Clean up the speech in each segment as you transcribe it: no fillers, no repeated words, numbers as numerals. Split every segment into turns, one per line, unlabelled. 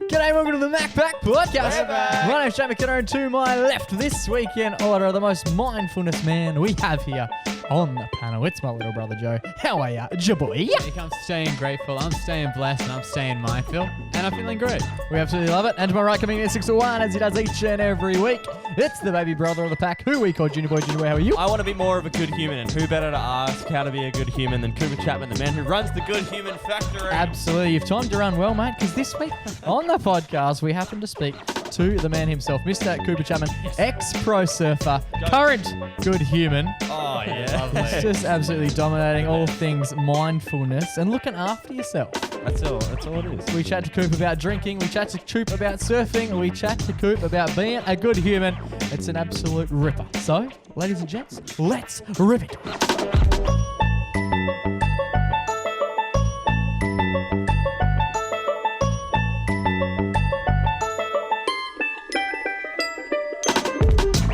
G'day, welcome to the MacPack Podcast. My name's Jamie McKenna, and to my left this weekend, order the most mindfulness man we have here on the panel. It's my little brother Joe. How are ya, Jaboy?
I'm staying grateful, I'm staying blessed, and I'm staying mindful, and I'm feeling great.
We absolutely love it. And to my right, coming in at 6 to 1, as he does each and every week, it's the baby brother of the pack, who we call Junior Boy. Junior Boy, how are you?
I want to be more of a good human, and who better to ask how to be a good human than Cooper Chapman, the man who runs the Good Human Factory.
Absolutely. You've timed to run well, mate, because this week on the podcast, we happen to speak to the man himself, Mr. Cooper Chapman, ex-pro surfer, current good human.
Oh, yeah.
It's just absolutely dominating all things mindfulness and looking after yourself.
That's all it is.
We chat to Coop about drinking, we chat to Coop about surfing, we chat to Coop about being a good human. It's an absolute ripper. So, ladies and gents, let's rip it.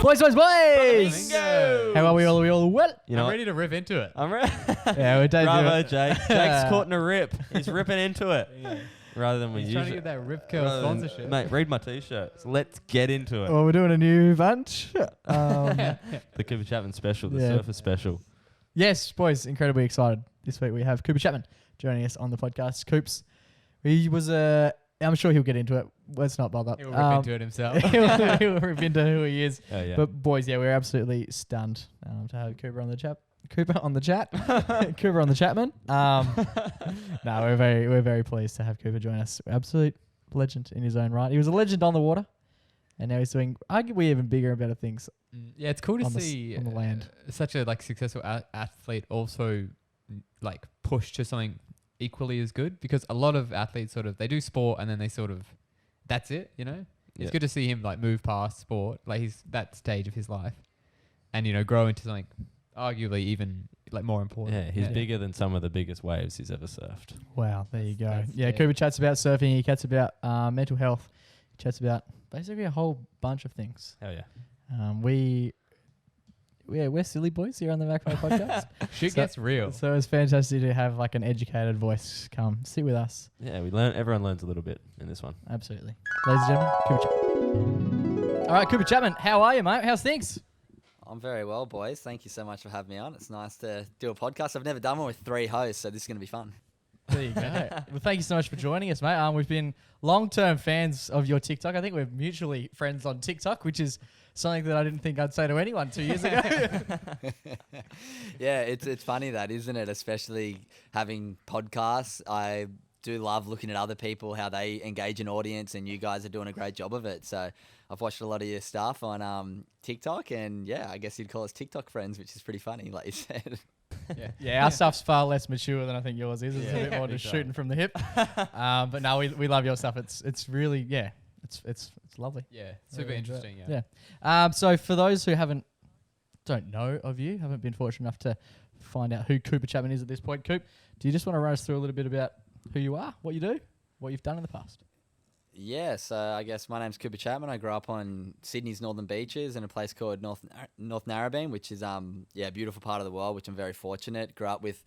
Boys,
Bingo.
How are we all? Are we all well?
You know
I'm
what?
ready to rip into it.
I'm ready.
Yeah, we're dead.
Bravo, Jake. Jake's caught in a rip. He's ripping into it. Rather than we
He's trying to
usually.
get that Rip Curl sponsorship.
Mate, read my t-shirt. So let's get into it.
Well, we're doing a new bunch.
The Cooper Chapman special, the
Yeah.
surfer special.
Yes, boys, incredibly excited. This week we have Cooper Chapman joining us on the podcast. Coops, he was I'm sure he'll get into it. Let's not bother.
He'll rip into it himself.
he'll rip into who he is.
Oh, yeah.
But boys, yeah, we're absolutely stunned to have Cooper on the chat. Cooper on the chat. Cooper on the Chapman. No, we're very pleased to have Cooper join us. Absolute legend in his own right. He was a legend on the water, and now he's doing arguably even bigger and better things.
Yeah, it's cool to
On the
see
on the land.
Such a successful athlete also push to something equally as good, because a lot of athletes they do sport and then they that's it, you know. It's
Yeah.
good to see him move past sport, he's that stage of his life, and grow into something arguably even more important.
Yeah, he's bigger than some of the biggest waves he's ever surfed.
Wow, there you go.
That's-
Yeah,
yeah.
Cooper chats about surfing. He chats about mental health. He chats about basically a whole bunch of things.
Hell yeah.
We're silly boys here on the MacPack Podcast.
Shit
So-
gets real.
So it's fantastic to have an educated voice come sit with us.
Yeah, everyone learns a little bit in this one.
Absolutely. Ladies and gentlemen, Cooper Chapman. All right, Cooper Chapman, how are you, mate? How's things?
I'm very well, boys. Thank you so much for having me on. It's nice to do a podcast. I've never done one with 3 hosts, so this is going to be fun.
There you go. Well, thank you so much for joining us, mate. We've been long-term fans of your TikTok. I think we're mutually friends on TikTok, which is something that I didn't think I'd say to anyone 2 years ago.
Yeah, it's funny that, isn't it? Especially having podcasts. I do love looking at other people, how they engage an audience, and you guys are doing a great job of it. So I've watched a lot of your stuff on TikTok, and yeah, I guess you'd call us TikTok friends, which is pretty funny, like you said.
Yeah, our stuff's far less mature than I think yours is. It's a bit more
big
just
time.
shooting from the hip. But no, we love your stuff. It's really, it's lovely.
Yeah, super
Really enjoy it.
interesting.
Yeah. So for those who don't know of you, haven't been fortunate enough to find out who Cooper Chapman is at this point, Coop, do you just want to run us through a little bit about who you are, what you do, what you've done in the past?
Yeah, so I guess my name's Cooper Chapman. I grew up on Sydney's northern beaches in a place called North Narrabeen, which is a beautiful part of the world, which I'm very fortunate. Grew up with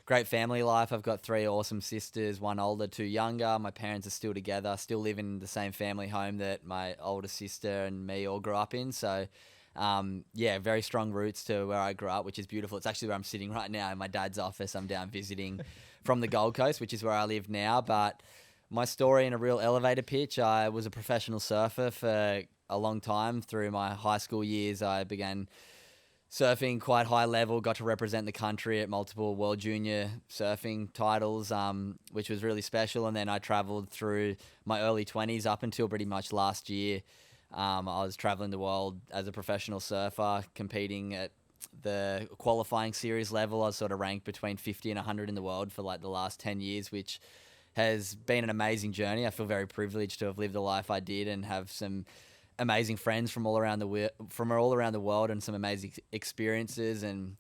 great family life. I've got 3 awesome sisters, 1 older, 2 younger. My parents are still together, still live in the same family home that my older sister and me all grew up in. So very strong roots to where I grew up, which is beautiful. It's actually where I'm sitting right now in my dad's office. I'm down visiting from the Gold Coast, which is where I live now. But my story in a real elevator pitch, I was a professional surfer for a long time. Through my high school years, I began surfing quite high level, got to represent the country at multiple World Junior surfing titles, which was really special. And then I traveled through my early 20s up until pretty much last year. I was traveling the world as a professional surfer, competing at the qualifying series level. I was sort of ranked between 50 and 100 in the world for the last 10 years, which has been an amazing journey. I feel very privileged to have lived the life I did and have some amazing friends from all around the world and some amazing experiences. And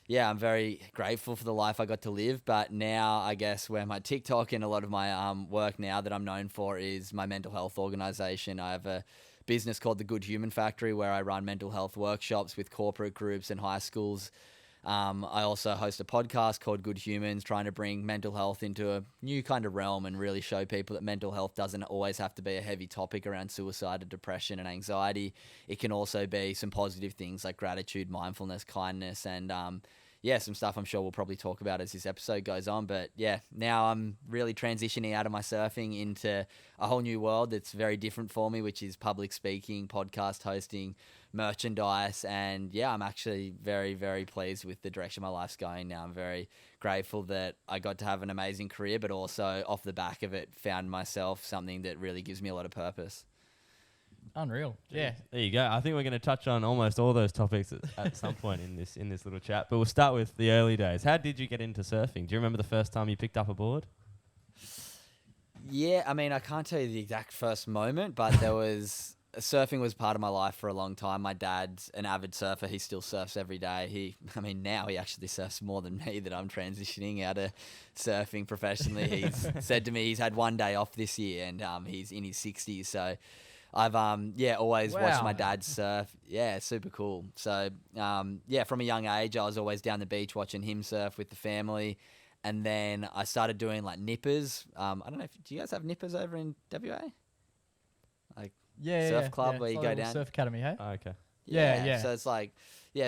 yeah, I'm very grateful for the life I got to live. But now I guess where my TikTok and a lot of my work now that I'm known for is my mental health organization. I have a business called the Good Human Factory where I run mental health workshops with corporate groups and high schools I also host a podcast called Good Humans, trying to bring mental health into a new kind of realm and really show people that mental health doesn't always have to be a heavy topic around suicide or depression and anxiety. It can also be some positive things like gratitude, mindfulness, kindness, and some stuff I'm sure we'll probably talk about as this episode goes on. But yeah, now I'm really transitioning out of my surfing into a whole new world that's very different for me, which is public speaking, podcast hosting, merchandise. And yeah, I'm actually very, very pleased with the direction my life's going now. I'm very grateful that I got to have an amazing career, but also off the back of it, found myself something that really gives me a lot of purpose.
Unreal. Yeah.
There you go. I think we're going to touch on almost all those topics at some point in this little chat. But we'll start with the early days. How did you get into surfing? Do you remember the first time you picked up a board?
Yeah, I mean, I can't tell you the exact first moment, but surfing was part of my life for a long time. My dad's an avid surfer. He still surfs every day. Now he actually surfs more than me, that I'm transitioning out of surfing professionally. He's said to me he's had one day off this year, and he's in his 60s. So I've always watched my dad surf. Yeah, super cool. So from a young age, I was always down the beach watching him surf with the family. And then I started doing like nippers. I don't know, do you guys have nippers over in WA? Like surf club where you go down?
Surf academy, hey?
Oh, okay.
Yeah.
So it's like,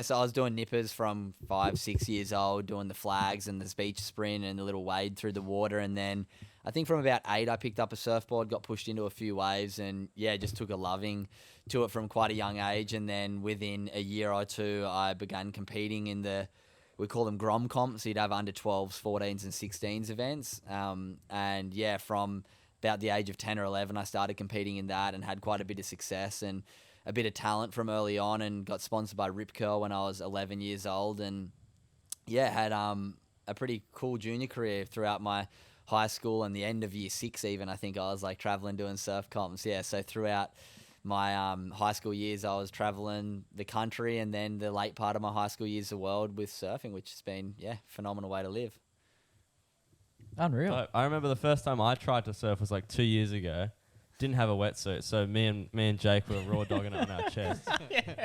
so I was doing nippers from 5-6 years old, doing the flags and the beach sprint and the little wade through the water. And then I think from about 8, I picked up a surfboard, got pushed into a few waves, and just took a loving to it from quite a young age. And then within a year or two, I began competing in we call them Grom comps. So you'd have under 12s, 14s and 16s events. From about the age of 10 or 11, I started competing in that and had quite a bit of success and a bit of talent from early on, and got sponsored by Rip Curl when I was 11 years old. And had a pretty cool junior career throughout my high school and the end of year 6 even. I think I was like traveling doing surf comps. So throughout my high school years, I was traveling the country, and then the late part of my high school years, the world with surfing, which has been, phenomenal way to live.
Unreal.
So I remember the first time I tried to surf was like 2 years ago. Didn't have a wetsuit, so me and Jake were raw dogging it on our chests.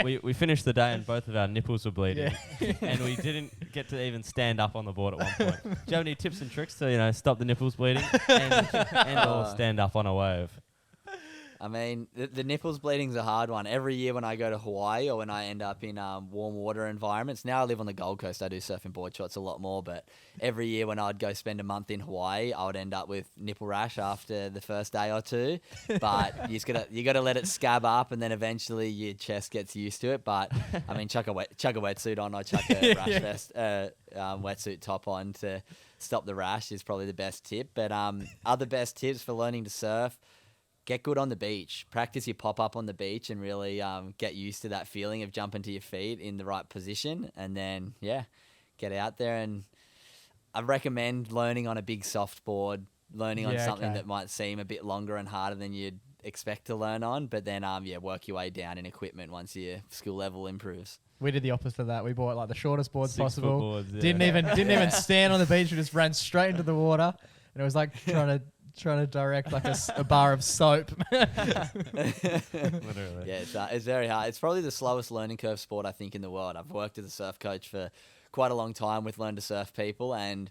We finished the day and both of our nipples were bleeding, and we didn't get to even stand up on the board at one point. Do you have any tips and tricks to stop the nipples bleeding and or stand up on a wave?
I mean, the nipples bleeding's a hard one. Every year when I go to Hawaii or when I end up in warm water environments, now I live on the Gold Coast, I do surf and board shots a lot more, but every year when I'd go spend a month in Hawaii, I would end up with nipple rash after the first day or two. But you gotta let it scab up, and then eventually your chest gets used to it. But I mean, chuck a wetsuit on, or chuck a rash vest, wetsuit top on to stop the rash is probably the best tip. But other best tips for learning to surf: get good on the beach. Practice your pop-up on the beach and really get used to that feeling of jumping to your feet in the right position. And then, get out there. And I recommend learning on a big soft board, learning on something that might seem a bit longer and harder than you'd expect to learn on. But then, work your way down in equipment once your skill level improves.
We did the opposite of that. We bought like the shortest boards
6
possible.
foot boards, yeah.
Didn't even stand on the beach. We just ran straight into the water. And it was like trying to direct like a bar of soap.
Literally.
Yeah, it's very hard. It's probably the slowest learning curve sport, I think, in the world. I've worked as a surf coach for quite a long time with Learn to Surf people, and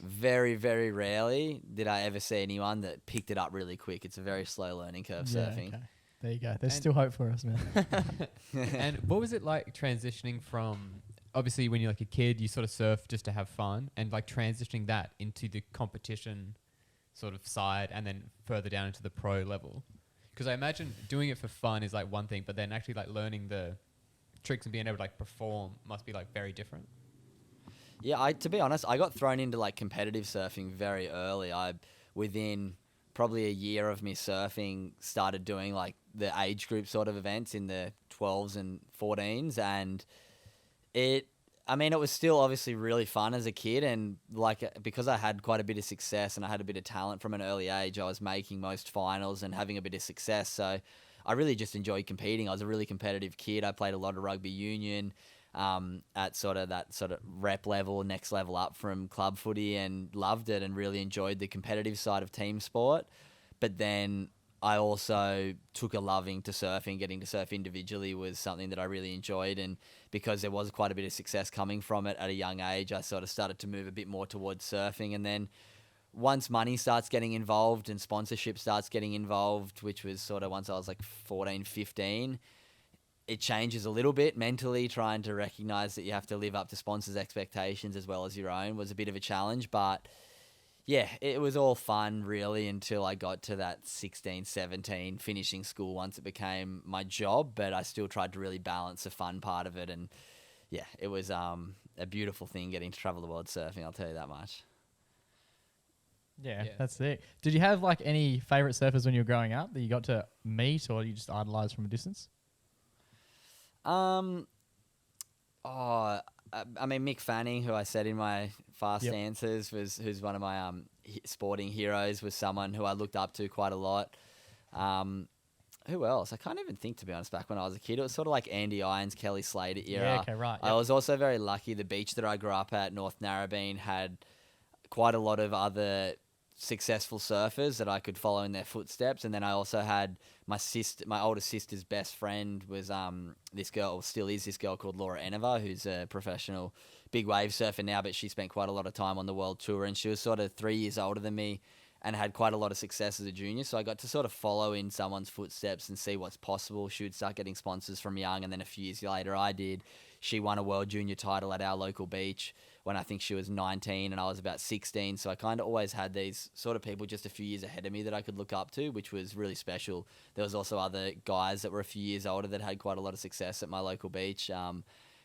very, very rarely did I ever see anyone that picked it up really quick. It's a very slow learning curve, surfing.
Okay. There you go. There's still hope for us, man.
And what was it like transitioning from, obviously when you're like a kid, you sort of surf just to have fun, and like transitioning that into the competition sort of side and then further down into the pro level? Because I imagine doing it for fun is like one thing, but then actually like learning the tricks and being able to like perform must be like very different.
Yeah, to be honest, I got thrown into like competitive surfing very early. Within probably a year of me surfing, started doing like the age group sort of events in the 12s and 14s, and it was still obviously really fun as a kid, and because I had quite a bit of success and I had a bit of talent from an early age, I was making most finals and having a bit of success. So I really just enjoyed competing. I was a really competitive kid. I played a lot of rugby union at that rep level, next level up from club footy, and loved it and really enjoyed the competitive side of team sport. But then I also took a loving to surfing. Getting to surf individually was something that I really enjoyed, and because there was quite a bit of success coming from it at a young age, I sort of started to move a bit more towards surfing. And then once money starts getting involved and sponsorship starts getting involved, which was sort of once I was like 14, 15, it changes a little bit mentally. Trying to recognize that you have to live up to sponsors' expectations as well as your own was a bit of a challenge. But yeah, it was all fun really until I got to that 16, 17, finishing school once it became my job. But I still tried to really balance the fun part of it. And yeah, it was a beautiful thing getting to travel the world surfing, I'll tell you that much.
Yeah,
Yeah.
that's it. Did you have like any favorite surfers when you were growing up that you got to meet, or you just idolized from a distance?
I mean, Mick Fanning, who I said in my fast
Yep.
answers, who's one of my sporting heroes, was someone who I looked up to quite a lot. Who else? I can't even think, to be honest. Back when I was a kid, it was sort of like Andy Irons, Kelly Slater era.
Yeah, okay, right.
I was also very lucky. The beach that I grew up at, North Narrabeen, had quite a lot of other successful surfers that I could follow in their footsteps. And then I also had my older sister's best friend was this girl, or still is this girl called Laura Enever, who's a professional big wave surfer now, but she spent quite a lot of time on the world tour, and she was sort of 3 years older than me and had quite a lot of success as a junior. So I got to sort of follow in someone's footsteps and see what's possible. She would start getting sponsors from young, and then a few years later I did. She won a world junior title at our local beach when I think she was 19 and I was about 16. So I kind of always had these sort of people just a few years ahead of me that I could look up to, which was really special. There was also other guys that were a few years older that had quite a lot of success at my local beach,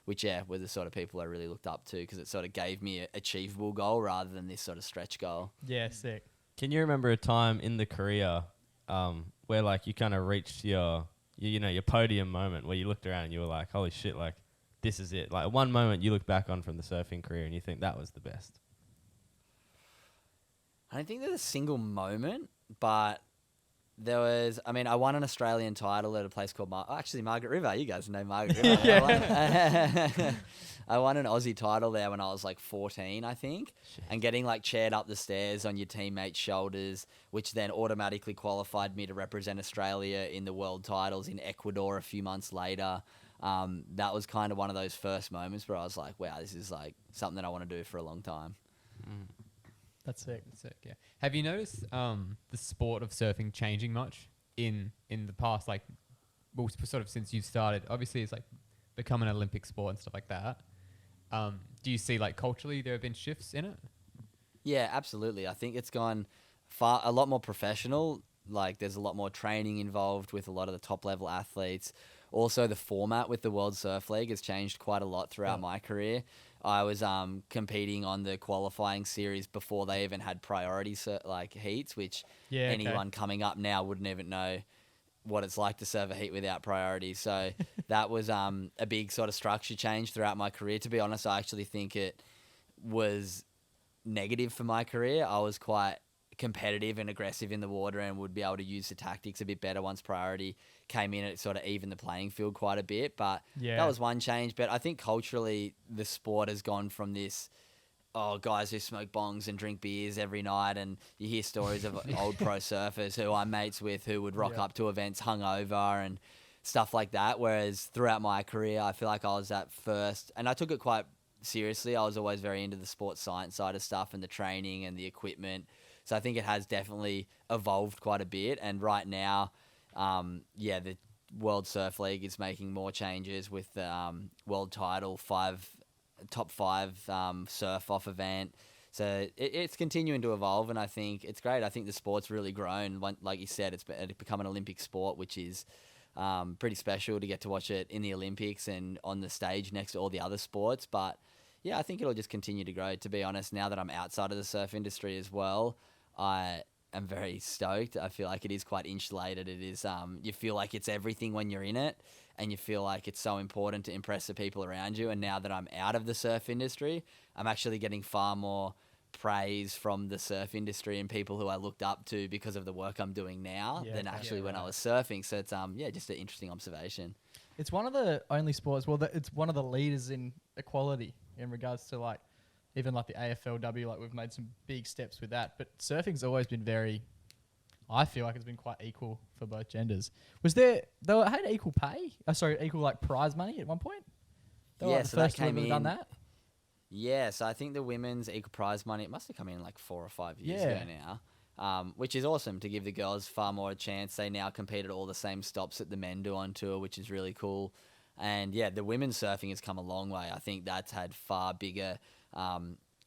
which, yeah, were the sort of people I really looked up to because it sort of gave me an achievable goal rather than this sort of stretch goal.
Yeah, sick.
Can you remember a time in the career where like you kind of reached your podium moment where you looked around and you were like, holy shit, like this is it? Like one moment you look back on from the surfing career and you think that was the best.
I don't think there's a single moment, but there was, I mean, I won an Australian title at a place called, Margaret River. You guys know Margaret River.
Yeah.
I won an Aussie title there when I was like 14, I think.
Shit.
And getting like chaired up the stairs on your teammates' shoulders, which then automatically qualified me to represent Australia in the world titles in Ecuador a few months later. That was kind of one of those first moments where I was like, wow, this is like something that I want to do for a long time.
That's sick.
That's it, yeah. Have you noticed the sport of surfing changing much in the past, like, well, sort of since you started? Obviously, it's like become an Olympic sport and stuff like that. Do you see like culturally there have been shifts in it?
Yeah, absolutely. I think it's gone a lot more professional. Like there's a lot more training involved with a lot of the top level athletes. Also, the format with the World Surf League has changed quite a lot throughout my career. I was competing on the qualifying series before they even had priority heats, which anyone coming up now wouldn't even know what it's like to serve a heat without priority. So that was a big sort of structure change throughout my career. To be honest, I actually think it was negative for my career. I was quite competitive and aggressive in the water and would be able to use the tactics a bit better once priority came in. It sort of evened the playing field quite a bit, but that was one change. But I think culturally the sport has gone from this, guys who smoke bongs and drink beers every night, and you hear stories of old pro surfers who I'm mates with who would rock up to events hungover and stuff like that. Whereas throughout my career, I feel like I was at first, and I took it quite seriously. I was always very into the sports science side of stuff and the training and the equipment. So I think it has definitely evolved quite a bit. And right now, the World Surf League is making more changes with the world title, top five surf off event. So it's continuing to evolve, and I think it's great. I think the sport's really grown. Like you said, it's become an Olympic sport, which is pretty special to get to watch it in the Olympics and on the stage next to all the other sports. But yeah, I think it'll just continue to grow. To be honest, now that I'm outside of the surf industry as well, I am very stoked. I feel like it is quite insulated. It is, you feel like it's everything when you're in it, and you feel like it's so important to impress the people around you. And now that I'm out of the surf industry, I'm actually getting far more praise from the surf industry and people who I looked up to because of the work I'm doing now than actually when I was surfing. So it's, just an interesting observation.
It's one of the only sports, it's one of the leaders in equality in regards to like, even like the AFLW, like we've made some big steps with that. But surfing's always been very I feel like it's been quite equal for both genders. Was there, they had equal pay? Equal like prize money at one point? They were
Yeah,
like the
so that
first to
came
ever done
in-
that?
Yeah, so I think the women's equal prize money, it must have come in like 4 or 5 years
Yeah.
ago now, which is awesome to give the girls far more a chance. They now compete at all the same stops that the men do on tour, which is really cool. And yeah, the women's surfing has come a long way. I think that's had far bigger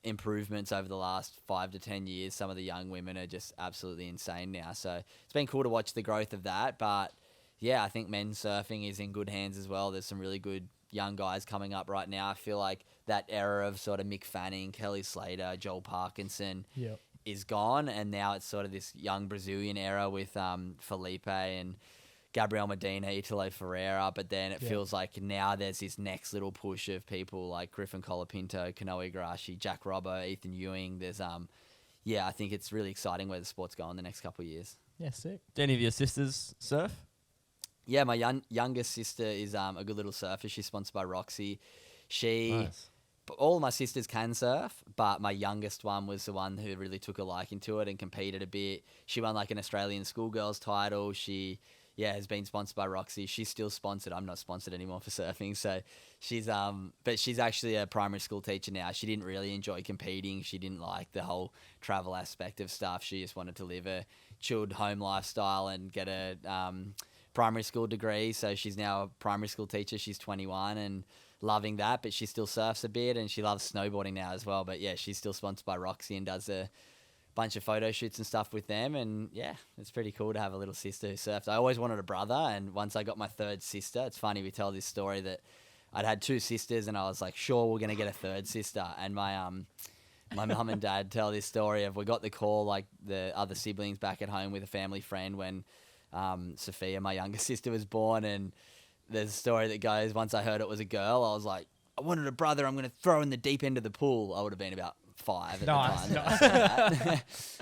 improvements over the last 5 to 10 years. Some of the young women are just absolutely insane now. So it's been cool to watch the growth of that. But yeah, I think men's surfing is in good hands as well. There's some really good young guys coming up right now. I feel like that era of sort of Mick Fanning, Kelly Slater, Joel Parkinson
Yep.
is gone, and now it's sort of this young Brazilian era with Felipe and Gabriel Medina, Italo Ferreira. But then it
Yeah.
feels like now there's this next little push of people like Griffin Colapinto, Kanoe Igarashi, Jack Robbo, Ethan Ewing. There's I think it's really exciting where the sport's going the next couple of years.
Yeah, sick.
Do any of your sisters surf?
Yeah, my youngest sister is a good little surfer. She's sponsored by Roxy. All my sisters can surf, but my youngest one was the one who really took a liking to it and competed a bit. She won like an Australian schoolgirls title. She has been sponsored by Roxy. She's still sponsored. I'm not sponsored anymore for surfing. So but she's actually a primary school teacher now. She didn't really enjoy competing. She didn't like the whole travel aspect of stuff. She just wanted to live a chilled home lifestyle and get a primary school degree. So she's now a primary school teacher. She's 21 and loving that, but she still surfs a bit and she loves snowboarding now as well. But yeah, she's still sponsored by Roxy and does a bunch of photo shoots and stuff with them. And yeah, it's pretty cool to have a little sister who surfed. I always wanted a brother, and once I got my third sister, it's funny, we tell this story that I'd had 2 sisters and I was like, sure, we're going to get a third sister. And my mum and dad tell this story of, we got the call, like the other siblings back at home with a family friend when Sophia, my younger sister, was born. And there's a story that goes, once I heard it was a girl, I was like, I wanted a brother, I'm going to throw in the deep end of the pool. I would have been about 5 at the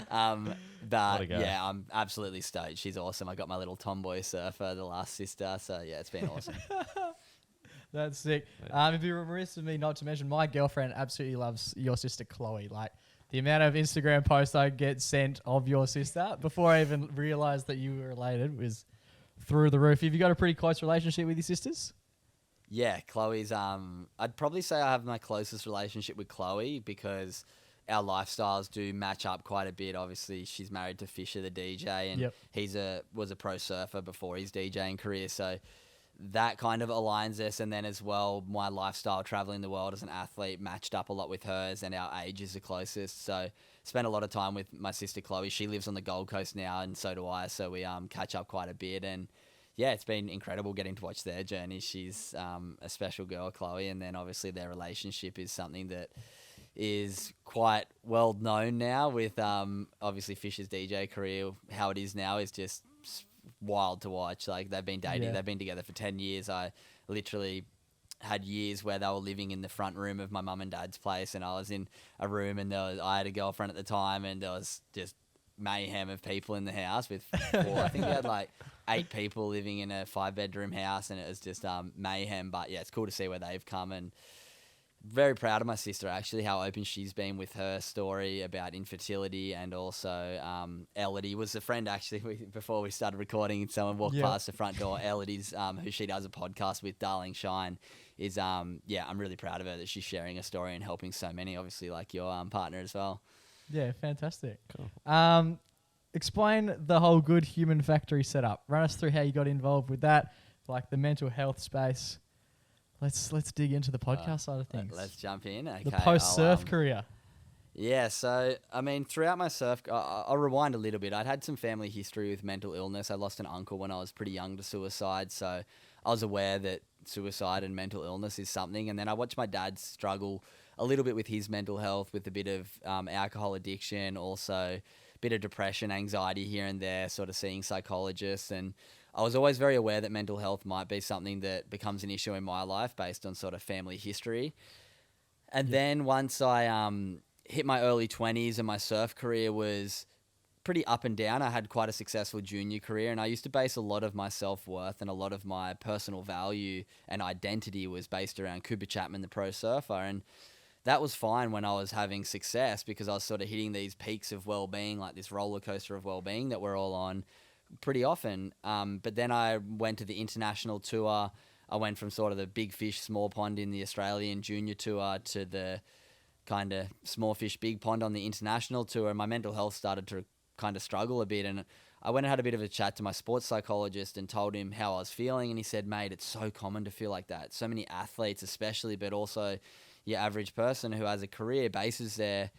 time. But yeah, I'm absolutely stoked. She's awesome. I got my little tomboy surfer, the last sister. So yeah, it's been awesome.
That's sick. It'd be remiss of me not to mention my girlfriend absolutely loves your sister Chloe. Like the amount of Instagram posts I get sent of your sister before I even realized that you were related was through the roof. Have you got a pretty close relationship with your sisters?
Yeah, Chloe's, I'd probably say I have my closest relationship with Chloe because our lifestyles do match up quite a bit. Obviously, she's married to Fisher, the DJ, and he was a pro surfer before his DJing career. So that kind of aligns us. And then as well, my lifestyle traveling the world as an athlete matched up a lot with hers, and our age is the closest. So spent a lot of time with my sister Chloe. She lives on the Gold Coast now, and so do I. So we catch up quite a bit. And yeah, it's been incredible getting to watch their journey. She's a special girl, Chloe, and then obviously their relationship is something that is quite well known now with obviously Fisher's DJ career. How it is now is just wild to watch. Like they've been dating, they've been together for 10 years. I literally had years where they were living in the front room of my mum and dad's place, and I was in a room, and I had a girlfriend at the time, and there was just mayhem of people in the house with 4. I think we had like 8 people living in a 5-bedroom house, and it was just mayhem. But yeah, it's cool to see where they've come, and very proud of my sister actually, how open she's been with her story about infertility. And also Elodie was a friend actually before we started recording. Someone walked past the front door. Elodie's who she does a podcast with, Darling Shine, is I'm really proud of her that she's sharing a story and helping so many, obviously like your partner as well.
Yeah, fantastic. Cool. Explain the whole Good Human Factory setup. Run us through how you got involved with that, like the mental health space. Let's dig into the podcast side of things.
Let's jump in. Okay,
the post-surf career.
Yeah, so, I mean, throughout my surf, I'll rewind a little bit. I'd had some family history with mental illness. I lost an uncle when I was pretty young to suicide, so I was aware that suicide and mental illness is something. And then I watched my dad struggle a little bit with his mental health, with a bit of alcohol addiction, also a bit of depression, anxiety here and there, sort of seeing psychologists. And I was always very aware that mental health might be something that becomes an issue in my life based on sort of family history. And then once I hit my early 20s and my surf career was pretty up and down, I had quite a successful junior career, and I used to base a lot of my self-worth and a lot of my personal value and identity was based around Cooper Chapman, the pro surfer. And that was fine when I was having success because I was sort of hitting these peaks of well-being, like this roller coaster of well-being that we're all on pretty often. But then I went to the international tour. I went from sort of the big fish, small pond in the Australian junior tour to the kind of small fish, big pond on the international tour. And my mental health started to kind of struggle a bit. And I went and had a bit of a chat to my sports psychologist and told him how I was feeling. And he said, mate, it's so common to feel like that. So many athletes especially, but also your average person who has a career bases their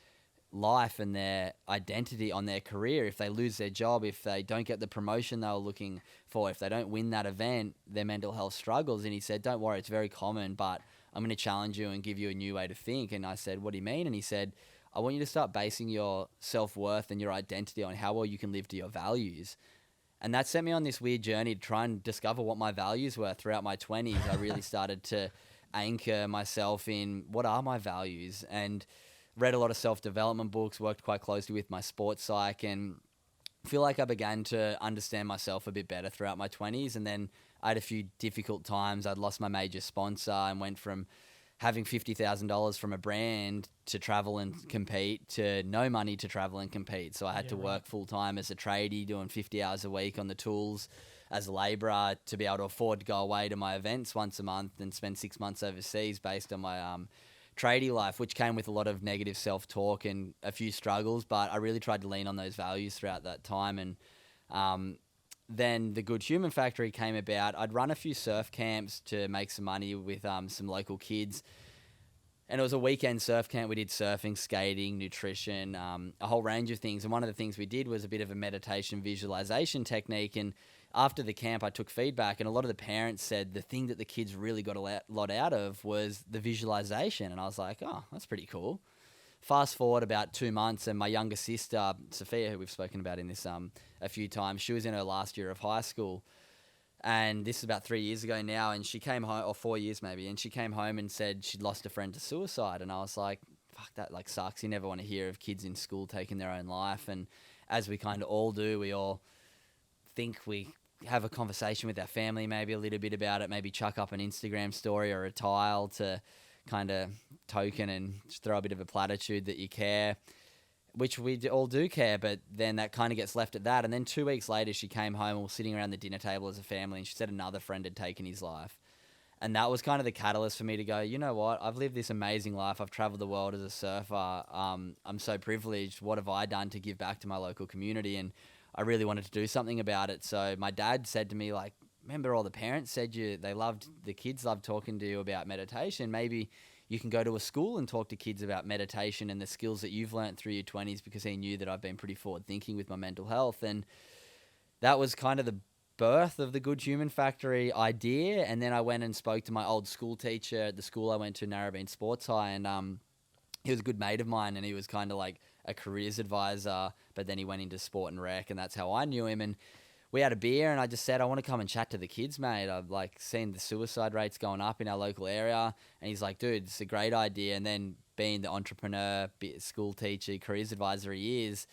life and their identity on their career. If they lose their job, if they don't get the promotion they were looking for, if they don't win that event, their mental health struggles. And he said, don't worry, it's very common, but I'm going to challenge you and give you a new way to think. And I said, what do you mean? And he said, I want you to start basing your self-worth and your identity on how well you can live to your values. And that set me on this weird journey to try and discover what my values were throughout my 20s. I really started to anchor myself in what are my values, and read a lot of self-development books, worked quite closely with my sports psych, and feel like I began to understand myself a bit better throughout my 20s. And then I had a few difficult times. I'd lost my major sponsor and went from having $50,000 from a brand to travel and compete to no money to travel and compete. So I had to work full-time as a tradie, doing 50 hours a week on the tools as a labourer to be able to afford to go away to my events once a month and spend 6 months overseas based on my tradie life, which came with a lot of negative self-talk and a few struggles. But I really tried to lean on those values throughout that time. And then the Good Human Factory came about. I'd run a few surf camps to make some money with some local kids. And it was a weekend surf camp. We did surfing, skating, nutrition, a whole range of things. And one of the things we did was a bit of a meditation visualization technique. And after the camp, I took feedback, and a lot of the parents said the thing that the kids really got a lot out of was the visualization. And I was like, oh, that's pretty cool. Fast forward about 2 months, and my younger sister, Sophia, who we've spoken about in this a few times, she was in her last year of high school. And this is about 3 years ago now, and she came home, or 4 years maybe, and she came home and said she'd lost a friend to suicide. And I was like, fuck, that like sucks. You never want to hear of kids in school taking their own life. And as we kind of all do, we all think we have a conversation with our family maybe a little bit about it, maybe chuck up an Instagram story or a tile to kind of token and just throw a bit of a platitude that you care, which we all do care, but then that kind of gets left at that. And then 2 weeks later, she came home and we were sitting around the dinner table as a family, and she said another friend had taken his life. And that was kind of the catalyst for me to go, you know what, I've lived this amazing life. I've traveled the world as a surfer. I'm so privileged. What have I done to give back to my local community? And I really wanted to do something about it. So my dad said to me, like, remember all the parents said the kids loved talking to you about meditation. Maybe you can go to a school and talk to kids about meditation and the skills that you've learned through your 20s, because he knew that I've been pretty forward thinking with my mental health. And that was kind of the birth of the Good Human Factory idea. And then I went and spoke to my old school teacher at the school I went to, Narrabeen Sports High, and he was a good mate of mine, and he was kind of like a careers advisor, but then he went into sport and rec, and that's how I knew him. And we had a beer, and I just said, I want to come and chat to the kids, mate. I've like seen the suicide rates going up in our local area. And he's like, dude, it's a great idea. And then being the entrepreneur, school teacher, careers advisor he is,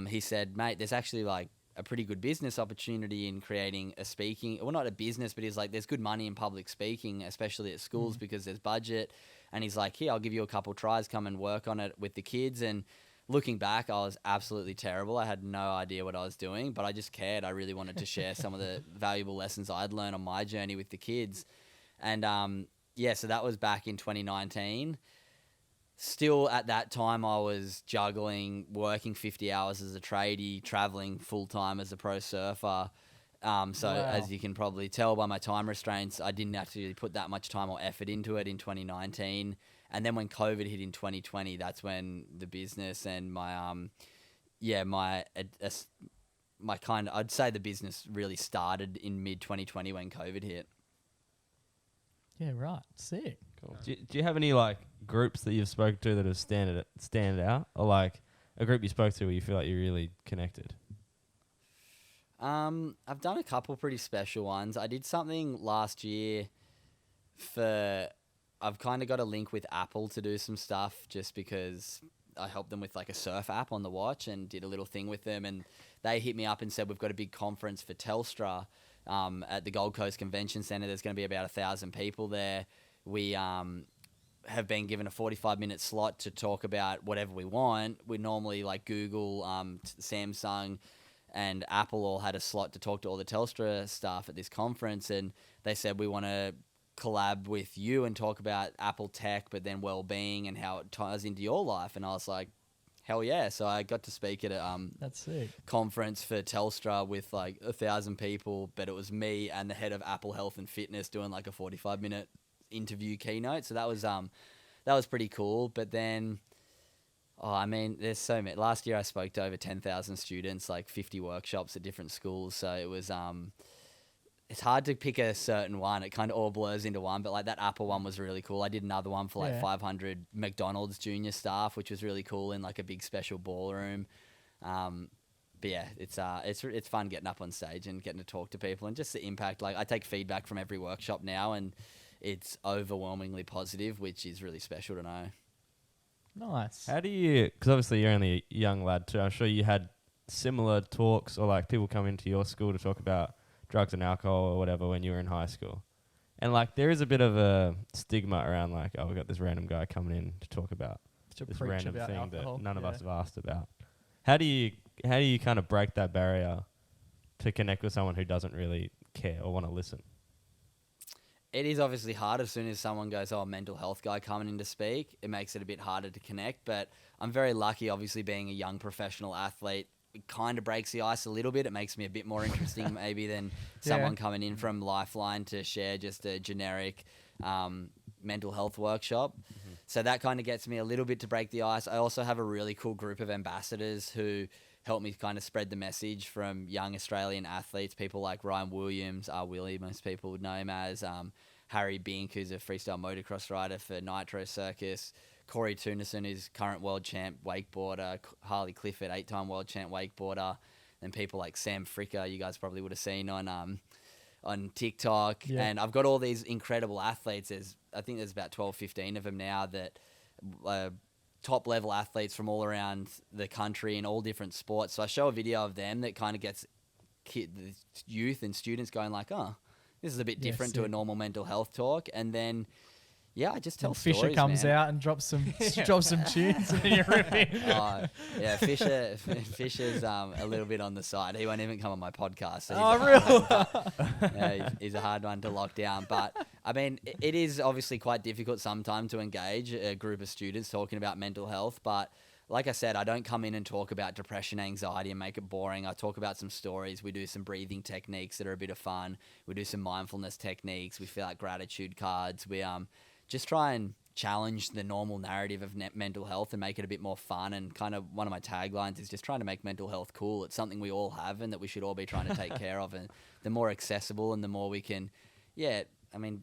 he said, mate, there's actually like a pretty good business opportunity in creating a speaking, well, not a business, but he's like, there's good money in public speaking, especially at schools because there's budget. And he's like, here, I'll give you a couple tries, come and work on it with the kids. And looking back, I was absolutely terrible. I had no idea what I was doing, but I just cared. I really wanted to share some of the valuable lessons I'd learned on my journey with the kids. And so that was back in 2019. Still at that time, I was juggling, working 50 hours as a tradie, traveling full-time as a pro surfer. As you can probably tell by my time restraints, I didn't actually put that much time or effort into it in 2019. And then when COVID hit in 2020, that's when the business and my I'd say the business really started in mid 2020 when COVID hit.
Yeah, right. Sick.
Cool. Do you have any like groups that you've spoken to that have stand out, or like a group you spoke to where you feel like you're really connected?
I've done a couple pretty special ones. I did something last year I've kind of got a link with Apple to do some stuff just because I helped them with like a surf app on the watch and did a little thing with them. And they hit me up and said, we've got a big conference for Telstra at the Gold Coast Convention Centre. There's going to be about 1,000 people there. We have been given a 45-minute slot to talk about whatever we want. We normally like Google, Samsung, and Apple all had a slot to talk to all the Telstra staff at this conference, and they said we want to collab with you and talk about Apple tech, but then well-being and how it ties into your life. And I was like, hell yeah. So I got to speak at a
That's sick.
conference for Telstra with like 1,000 people, but it was me and the head of Apple Health and Fitness doing like a 45-minute interview keynote. So that was pretty cool. But then, I mean, there's so many. Last year I spoke to over 10,000 students, like 50 workshops at different schools. So it was it's hard to pick a certain one. It kind of all blurs into one, but like that Apple one was really cool. I did another one for like 500 McDonald's junior staff, which was really cool in like a big special ballroom. But yeah, it's fun getting up on stage and getting to talk to people and just the impact. Like I take feedback from every workshop now, and it's overwhelmingly positive, which is really special to know.
Nice.
How do you, because obviously you're only a young lad too, I'm sure you had similar talks or like people come into your school to talk about drugs and alcohol or whatever when you were in high school. And like there is a bit of a stigma around like, oh, we got this random guy coming in to talk about
To
this
preach
random
about
thing
alcohol.
that none of us have asked about. How do you kind of break that barrier to connect with someone who doesn't really care or want to listen?
It is obviously hard as soon as someone goes, oh, mental health guy coming in to speak. It makes it a bit harder to connect, but I'm very lucky, obviously, being a young professional athlete. It kind of breaks the ice a little bit. It makes me a bit more interesting maybe than someone coming in from Lifeline to share just a generic mental health workshop. Mm-hmm. So that kind of gets me a little bit to break the ice. I also have a really cool group of ambassadors who help me kind of spread the message from young Australian athletes, people like Ryan Williams, Willie, most people would know him as, Harry Bink, who's a freestyle motocross rider for Nitro Circus, Corey Tunison, who's current world champ wakeboarder, Harley Clifford, 8-time world champ wakeboarder, and people like Sam Fricker, you guys probably would have seen on TikTok. Yeah. And I've got all these incredible athletes. I think there's about 12, 15 of them now that top level athletes from all around the country in all different sports. So I show a video of them that kind of gets the youth and students going like, oh, this is a bit different to a normal mental health talk. And then, I just tell stories,
Fisher comes out and drops some tunes and you're ripping.
Fisher's a little bit on the side. He won't even come on my podcast. So
really?
He's a hard one to lock down. But, I mean, it is obviously quite difficult sometimes to engage a group of students talking about mental health. But like I said, I don't come in and talk about depression, anxiety and make it boring. I talk about some stories. We do some breathing techniques that are a bit of fun. We do some mindfulness techniques. We fill out gratitude cards. We just try and challenge the normal narrative of mental health and make it a bit more fun. And kind of one of my taglines is just trying to make mental health cool. It's something we all have and that we should all be trying to take care of. And the more accessible and the more we can,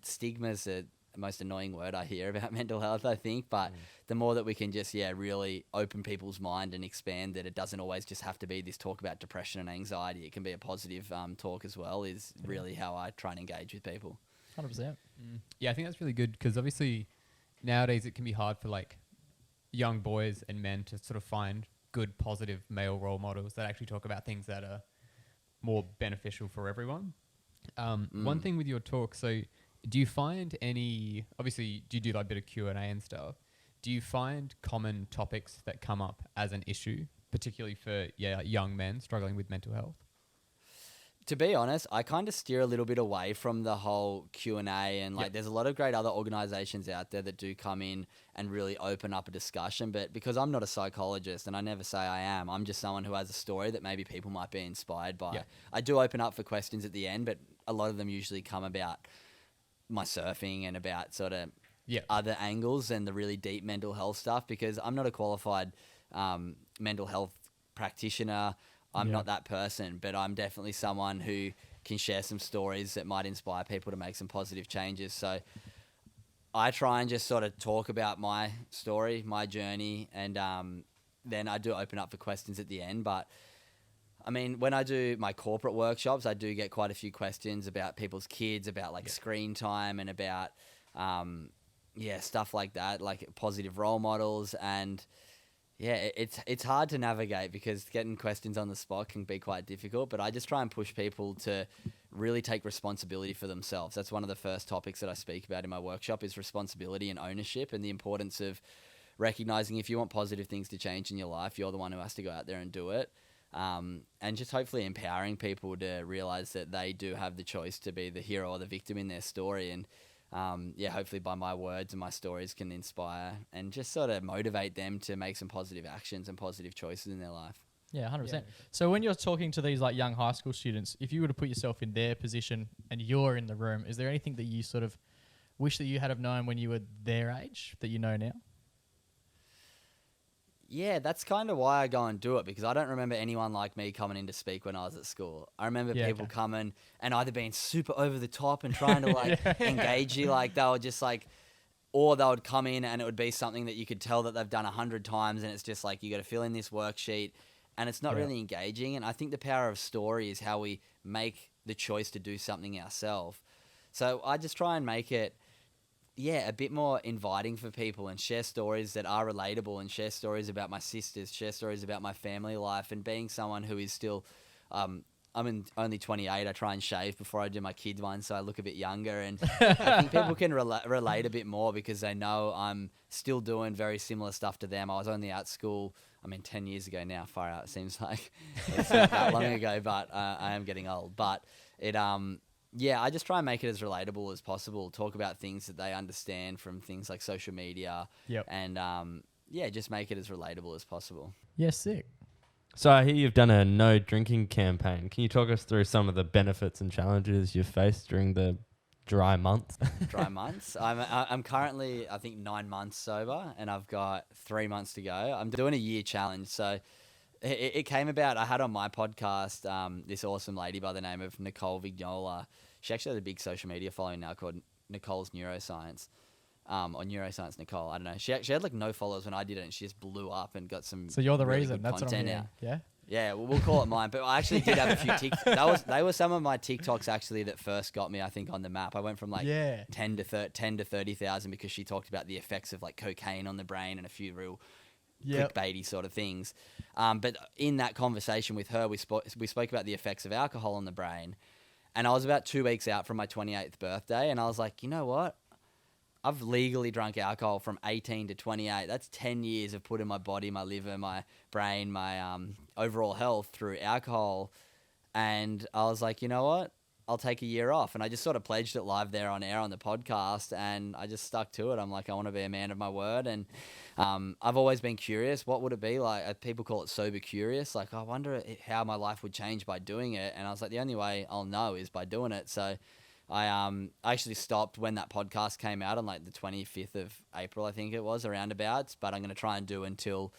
stigma's the most annoying word I hear about mental health, I think. But the more that we can just, really open people's mind and expand that it doesn't always just have to be this talk about depression and anxiety. It can be a positive talk as well is really how I try and engage with people.
100%.
Yeah, I think that's really good because obviously nowadays it can be hard for like young boys and men to sort of find good, positive male role models that actually talk about things that are more beneficial for everyone. One thing with your talk, so do you find any, obviously do you do like a bit of Q&A and stuff, do you find common topics that come up as an issue, particularly for young men struggling with mental health?
To be honest, I kind of steer a little bit away from the whole Q&A and there's a lot of great other organizations out there that do come in and really open up a discussion. But because I'm not a psychologist and I never say I am, I'm just someone who has a story that maybe people might be inspired by. Yeah. I do open up for questions at the end, but a lot of them usually come about my surfing and about sort of other angles and the really deep mental health stuff because I'm not a qualified mental health practitioner. I'm not that person, but I'm definitely someone who can share some stories that might inspire people to make some positive changes. So I try and just sort of talk about my story, my journey, and then I do open up for questions at the end. But I mean, when I do my corporate workshops, I do get quite a few questions about people's kids, about screen time and about stuff like that, like positive role models. And it's hard to navigate because getting questions on the spot can be quite difficult, but I just try and push people to really take responsibility for themselves. That's one of the first topics that I speak about in my workshop is responsibility and ownership, and the importance of recognizing if you want positive things to change in your life, you're the one who has to go out there and do it. And just hopefully empowering people to realize that they do have the choice to be the hero or the victim in their story. And hopefully by my words and my stories can inspire and just sort of motivate them to make some positive actions and positive choices in their life.
Yeah, 100%. So when you're talking to these like young high school students, if you were to put yourself in their position and you're in the room, is there anything that you sort of wish that you had have known when you were their age that you know now?
Yeah, that's kind of why I go and do it, because I don't remember anyone like me coming in to speak when I was at school. I remember people coming and either being super over the top and trying to like engage you, like they were just like, or they would come in and it would be something that you could tell that they've done 100 times and it's just like, you got to fill in this worksheet and it's not really engaging. And I think the power of story is how we make the choice to do something ourselves. So I just try and make it a bit more inviting for people and share stories that are relatable and share stories about my sisters, share stories about my family life, and being someone who is still, I'm only 28. I try and shave before I do my kids one, so I look a bit younger. And I think people can relate a bit more because they know I'm still doing very similar stuff to them. I was only at school, 10 years ago now, far out, it seems like. It's not that long ago, but I am getting old. But it, I just try and make it as relatable as possible. Talk about things that they understand from things like social media. And just make it as relatable as possible.
Yeah, sick.
So I hear you've done a no drinking campaign. Can you talk us through some of the benefits and challenges you've faced during the dry months?
Dry months. I'm currently, I think, 9 months sober, and I've got 3 months to go. I'm doing a year challenge, so it came about. I had on my podcast this awesome lady by the name of Nicole Vignola. She actually has a big social media following now called Nicole's Neuroscience, or Neuroscience Nicole. I don't know. She had like no followers when I did it, and she just blew up and got some.
So you're the
really
reason.
good
That's what I'm
content
hearing.
out.
Yeah.
Yeah, we'll call it mine. But I actually did have a few TikToks. They were some of my TikToks actually that first got me, I think, on the map. I went from like 10 to 30,000 because she talked about the effects of like cocaine on the brain and a few real clickbaity sort of things. But in that conversation with her, we spoke about the effects of alcohol on the brain. And I was about 2 weeks out from my 28th birthday, and I was like, you know what? I've legally drunk alcohol from 18 to 28. That's 10 years of putting my body, my liver, my brain, my overall health through alcohol. And I was like, you know what? I'll take a year off. And I just sort of pledged it live there on air on the podcast, and I just stuck to it. I'm like, I want to be a man of my word. And I've always been curious. What would it be like? People call it sober curious. Like, I wonder how my life would change by doing it. And I was like, the only way I'll know is by doing it. So I actually stopped when that podcast came out on like the 25th of April, I think it was, around about. But I'm going to try and do until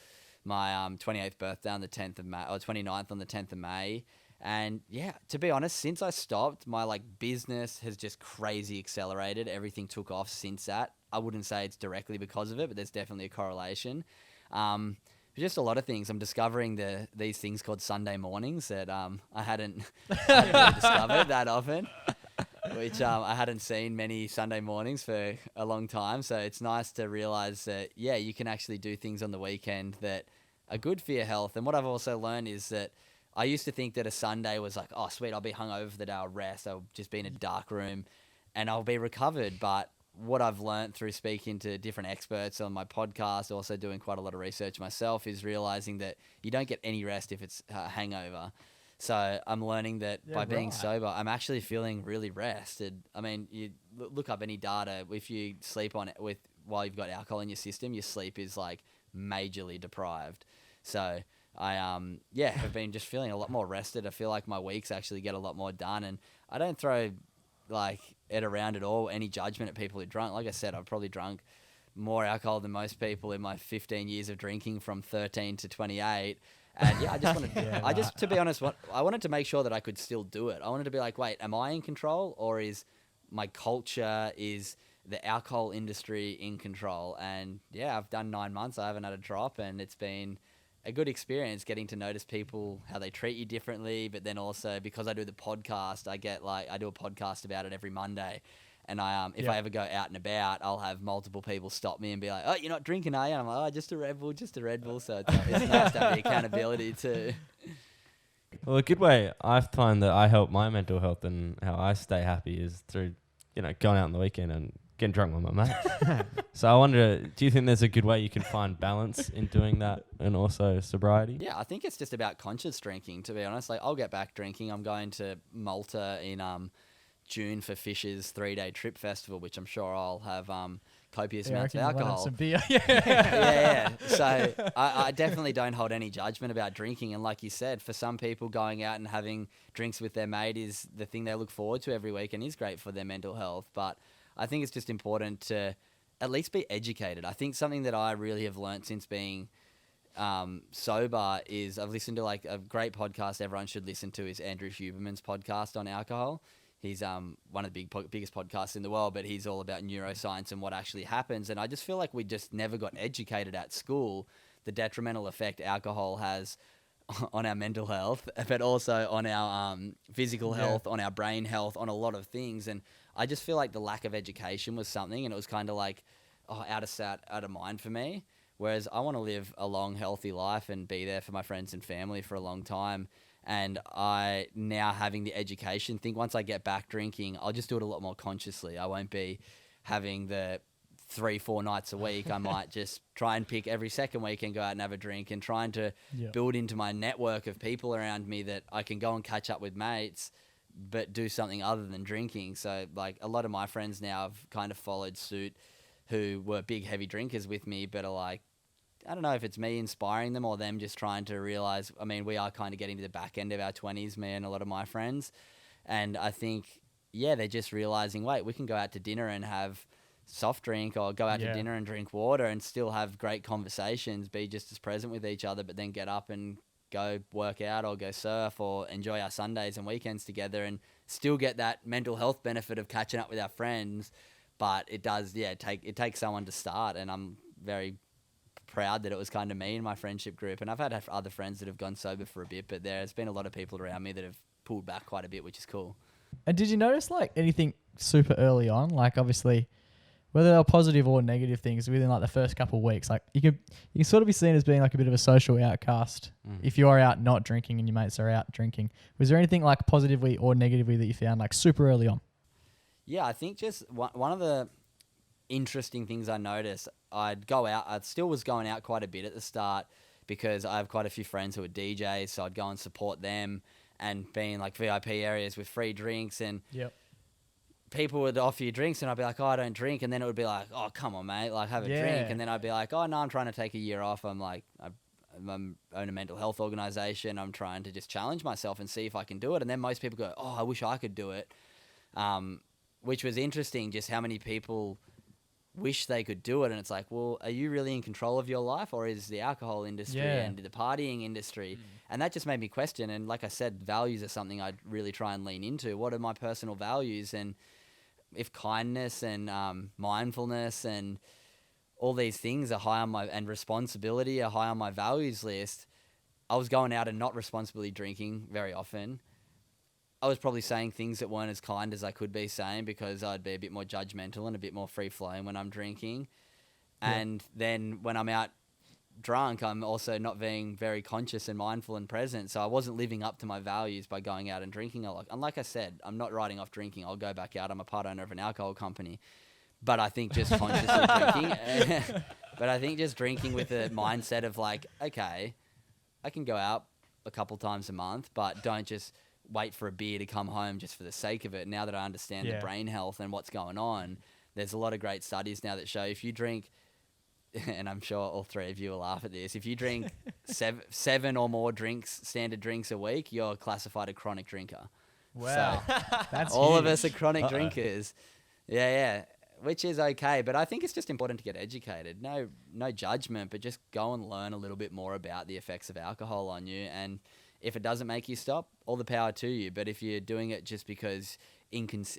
my 28th birthday on the 10th of May, or 29th on the 10th of May. And yeah, to be honest, since I stopped, my like business has just crazy accelerated. Everything took off since that. I wouldn't say it's directly because of it, but there's definitely a correlation. Just a lot of things. I'm discovering these things called Sunday mornings that I hadn't really discovered that often, which I hadn't seen many Sunday mornings for a long time. So it's nice to realize that, yeah, you can actually do things on the weekend that are good for your health. And what I've also learned is that I used to think that a Sunday was like, oh, sweet, I'll be hungover for the day, I'll rest, I'll just be in a dark room and I'll be recovered. But what I've learned through speaking to different experts on my podcast, also doing quite a lot of research myself, is realizing that you don't get any rest if it's a hangover. So I'm learning that by being sober, I'm actually feeling really rested. I mean, you look up any data. If you sleep on it while you've got alcohol in your system, your sleep is like majorly deprived. So I have been just feeling a lot more rested. I feel like my weeks actually get a lot more done, and I don't throw like it around at all, any judgment at people who drunk. Like I said, I've probably drunk more alcohol than most people in my 15 years of drinking from 13 to 28. And yeah, I just wanted, to be honest, I wanted to make sure that I could still do it. I wanted to be like, wait, am I in control, or is my culture, is the alcohol industry in control? And yeah, I've done 9 months. I haven't had a drop, and it's been a good experience getting to notice people, how they treat you differently. But then also, because I do the podcast, I do a podcast about it every Monday. And if I ever go out and about, I'll have multiple people stop me and be like, oh, you're not drinking, are you? And I'm like, oh, just a Red Bull. So it's nice to have the accountability too.
Well, a good way I find that I help my mental health and how I stay happy is through, going out on the weekend and getting drunk with my mates. So I wonder, do you think there's a good way you can find balance in doing that and also sobriety?
Yeah, I think it's just about conscious drinking, to be honest. Like, I'll get back drinking. I'm going to Malta in June for Fish's 3-day trip festival, which I'm sure I'll have copious amounts of alcohol.
Some beer.
Yeah. So I definitely don't hold any judgment about drinking. And like you said, for some people, going out and having drinks with their mate is the thing they look forward to every week and is great for their mental health. But I think it's just important to at least be educated. I think something that I really have learnt since being sober is I've listened to like a great podcast everyone should listen to is Andrew Huberman's podcast on alcohol. He's one of the biggest podcasts in the world, but he's all about neuroscience and what actually happens. And I just feel like we just never got educated at school the detrimental effect alcohol has on our mental health, but also on our physical health, on our brain health, on a lot of things. And I just feel like the lack of education was something, and it was kind of like out of sight, out of mind for me. Whereas I want to live a long, healthy life and be there for my friends and family for a long time. And I, now having the education, think once I get back drinking, I'll just do it a lot more consciously. I won't be having the 3-4 nights a week. I might just try and pick every second week and go out and have a drink, and trying to build into my network of people around me that I can go and catch up with mates, but do something other than drinking. So like a lot of my friends now have kind of followed suit, who were big heavy drinkers with me, but are like, I don't know if it's me inspiring them or them just trying to realize, I mean, we are kind of getting to the back end of our 20s, me and a lot of my friends. And I think, they're just realizing, wait, we can go out to dinner and have soft drink, or go out to dinner and drink water and still have great conversations, be just as present with each other, but then get up and go work out or go surf or enjoy our Sundays and weekends together and still get that mental health benefit of catching up with our friends. But it does, it takes someone to start. And I'm very proud that it was kind of me and my friendship group. And I've had other friends that have gone sober for a bit, but there's been a lot of people around me that have pulled back quite a bit, which is cool.
And did you notice like anything super early on? Like obviously, whether they're positive or negative things within like the first couple of weeks, like you can sort of be seen as being like a bit of a social outcast if you are out not drinking and your mates are out drinking. Was there anything like positively or negatively that you found like super early on?
Yeah, I think just one of the interesting things I noticed, I'd go out, I still was going out quite a bit at the start because I have quite a few friends who are DJs, so I'd go and support them and be in like VIP areas with free drinks, and people would offer you drinks and I'd be like, oh, I don't drink. And then it would be like, oh, come on, mate, like have a drink. And then I'd be like, oh, no, I'm trying to take a year off. I'm like, I own a mental health organization. I'm trying to just challenge myself and see if I can do it. And then most people go, oh, I wish I could do it. Which was interesting, just how many people wish they could do it. And it's like, well, are you really in control of your life, or is the alcohol industry and the partying industry? And that just made me question. And like I said, values are something I'd really try and lean into. What are my personal values? And if kindness and mindfulness and all these things are high on and responsibility are high on my values list, I was going out and not responsibly drinking very often. I was probably saying things that weren't as kind as I could be saying because I'd be a bit more judgmental and a bit more free-flowing when I'm drinking. And then when I'm out drunk, I'm also not being very conscious and mindful and present. So I wasn't living up to my values by going out and drinking a lot. And like I said, I'm not writing off drinking. I'll go back out. I'm a part owner of an alcohol company. But I think just consciously drinking. But I think just drinking with a mindset of like, okay, I can go out a couple times a month, but don't just wait for a beer to come home just for the sake of it. Now that I understand the brain health and what's going on, there's a lot of great studies now that show if you drink, and I'm sure all three of you will laugh at this, if you drink seven or more standard drinks a week, you're classified a chronic drinker.
Wow.
So
That's
all
huge.
of us are chronic drinkers. Yeah. Which is okay, but I think it's just important to get educated. No judgment, but just go and learn a little bit more about the effects of alcohol on you. And if it doesn't make you stop, all the power to you. But if you're doing it just because ignorance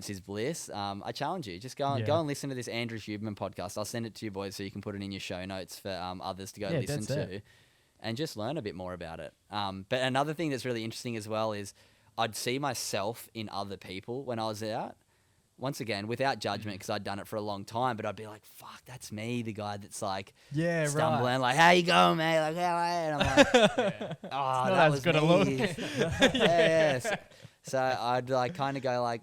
is bliss, I challenge you. Just go and listen to this Andrew Huberman podcast. I'll send it to you boys so you can put it in your show notes for others to go listen to, and just learn a bit more about it. But another thing that's really interesting as well is I'd see myself in other people when I was out. once again, without judgment, because I'd done it for a long time, but I'd be like, fuck, that's me, the guy that's like
Yeah,
stumbling,
right.
like, how you going, mate? Like, how are you? And I'm like, oh,
not
that
as
was
good a
me.
look.
yeah. So I'd like kind of go like,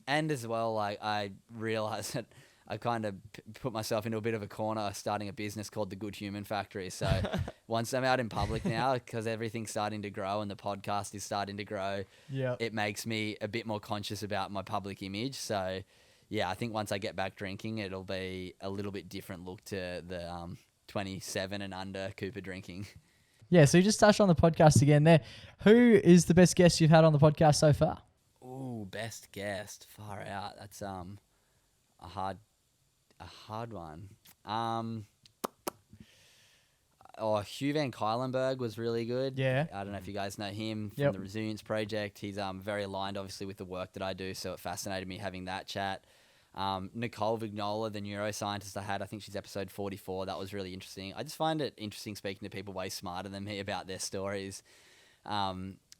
and as well, like I realized that I kind of put myself into a bit of a corner starting a business called the Good Human Factory. So once I'm out in public now, because everything's starting to grow and the podcast is starting to grow,
Yeah.
it makes me a bit more conscious about my public image. So yeah, I think once I get back drinking, it'll be a little bit different look to the 27 and under Cooper drinking.
Yeah, so you just touched on the podcast again there. Who is the best guest you've had on the podcast so far?
Ooh, best guest. Far out. That's a hard one. Hugh Van Cuylenberg was really good.
Yeah.
I don't know if you guys know him from
Yep.
the Resilience Project. He's very aligned, obviously, with the work that I do, so it fascinated me having that chat. Nicole Vignola, the neuroscientist I had, I think she's episode 44. That was really interesting. I just find it interesting speaking to people way smarter than me about their stories.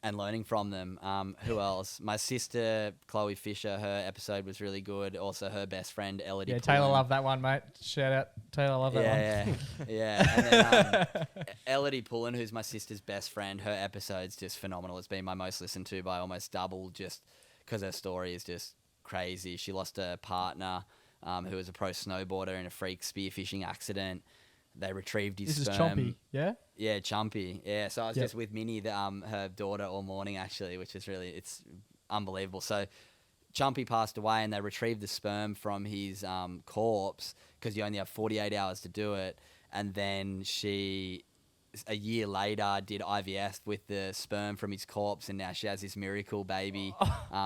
And learning from them. Who else? My sister, Chloe Fisher, her episode was really good. Also, her best friend, Elodie
Yeah, Taylor
Pullen.
loved that one, mate. Shout out. Taylor loved that one.
Yeah. And then Elodie Pullen, who's my sister's best friend, her episode's just phenomenal. It's been my most listened to by almost double just because her story is just crazy. She lost a partner who was a pro snowboarder in a freak spearfishing accident. They retrieved his
This is
sperm.
Chompy, yeah?
Yeah, Chumpy. Yeah, so I was
Yep.
just with Minnie, her daughter, all morning actually, which is really, it's unbelievable. So Chumpy passed away and they retrieved the sperm from his corpse because you only have 48 hours to do it. And then she, a year later, did IVF with the sperm from his corpse, and now she has this miracle baby,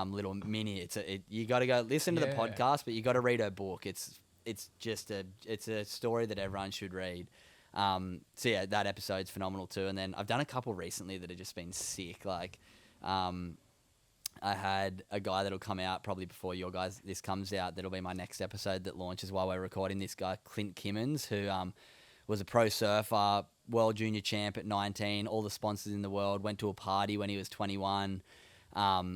little Minnie. You got to go listen to the
Yeah.
podcast, but you got to read her book. It's a story that everyone should read. So yeah, that episode's phenomenal too. And then I've done a couple recently that have just been sick. Like, I had a guy that'll come out probably before this comes out. That'll be my next episode that launches while we're recording. This guy, Clint Kimmins, who was a pro surfer, world junior champ at 19, all the sponsors in the world, went to a party when he was 21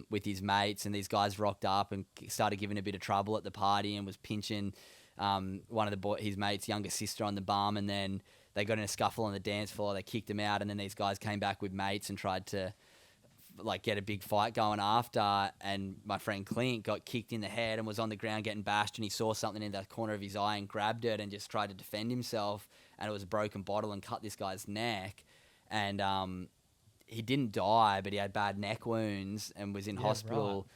with his mates, and these guys rocked up and started giving a bit of trouble at the party and was pinching one of his mates' younger sister on the bum, and then they got in a scuffle on the dance floor. They kicked him out, and then these guys came back with mates and tried to like get a big fight going after. And my friend Clint got kicked in the head and was on the ground getting bashed, and he saw something in the corner of his eye and grabbed it and just tried to defend himself. And it was a broken bottle and cut this guy's neck. And he didn't die, but he had bad neck wounds and was in hospital.
Right.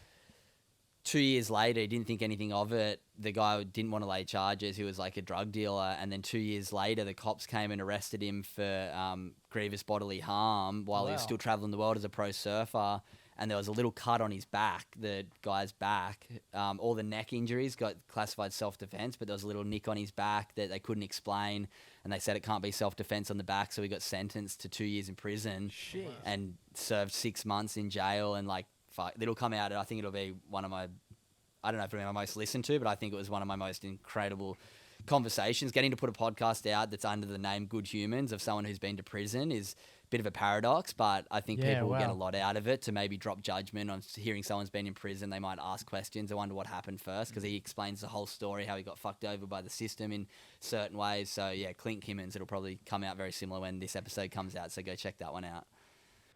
2 years later, he didn't think anything of it. The guy didn't want to lay charges. He was like a drug dealer. And then 2 years later, the cops came and arrested him for grievous bodily harm while he was
Wow.
still traveling the world as a pro surfer. And there was a little cut on his back, the guy's back. All the neck injuries got classified self-defense, but there was a little nick on his back that they couldn't explain. And they said it can't be self-defense on the back, so he got sentenced to 2 years in prison and served 6 months in jail. And like, fuck, it'll come out. I think it'll be one of my, I don't know if it'll be my most listened to, but I think it was one of my most incredible conversations. Getting to put a podcast out that's under the name Good Humans of someone who's been to prison is a bit of a paradox, but I think
Yeah,
people will get a
wow.
lot out of it to maybe drop judgment on hearing someone's been in prison. They might ask questions. I wonder what happened first, because he explains the whole story, how he got fucked over by the system in certain ways. So yeah, Clint Kimmins, it'll probably come out very similar when this episode comes out. So go check that one out.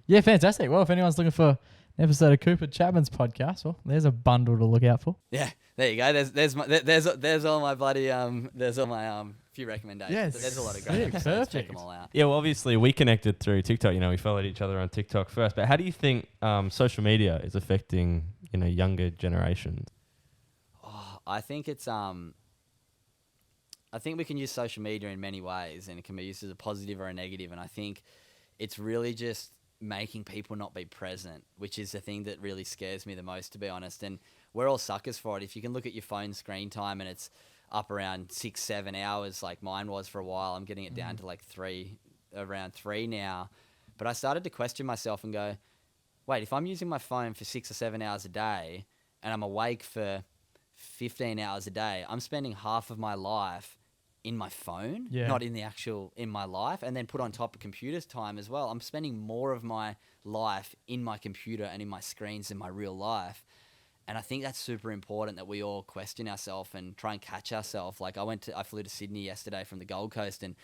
Yeah, fantastic. Well, if anyone's looking for an episode of Cooper Chapman's podcast, well, there's a bundle to look out for.
Yeah, there you go. There's all my bloody there's all my few recommendations.
Yes.
But there's a lot of great
Sick,
episodes. Check
perfect.
them all out.
Yeah, well, obviously we connected through TikTok. You know, we followed each other on TikTok first. But how do you think social media is affecting, you know, younger generations?
Oh, I think it's I think we can use social media in many ways, and it can be used as a positive or a negative. And I think it's really just making people not be present, which is the thing that really scares me the most, to be honest. And we're all suckers for it. If you can look at your phone screen time and it's up around 6-7 hours like mine was for a while, I'm getting it down to like around 3 now. But I started to question myself and go, wait, if I'm using my phone for 6 or 7 hours a day and I'm awake for 15 hours a day, I'm spending half of my life in my phone,
Yeah.
not in my life. And then put on top of computer's time as well, I'm spending more of my life in my computer and in my screens than my real life. And I think that's super important that we all question ourselves and try and catch ourselves. Like I flew to Sydney yesterday from the Gold Coast, and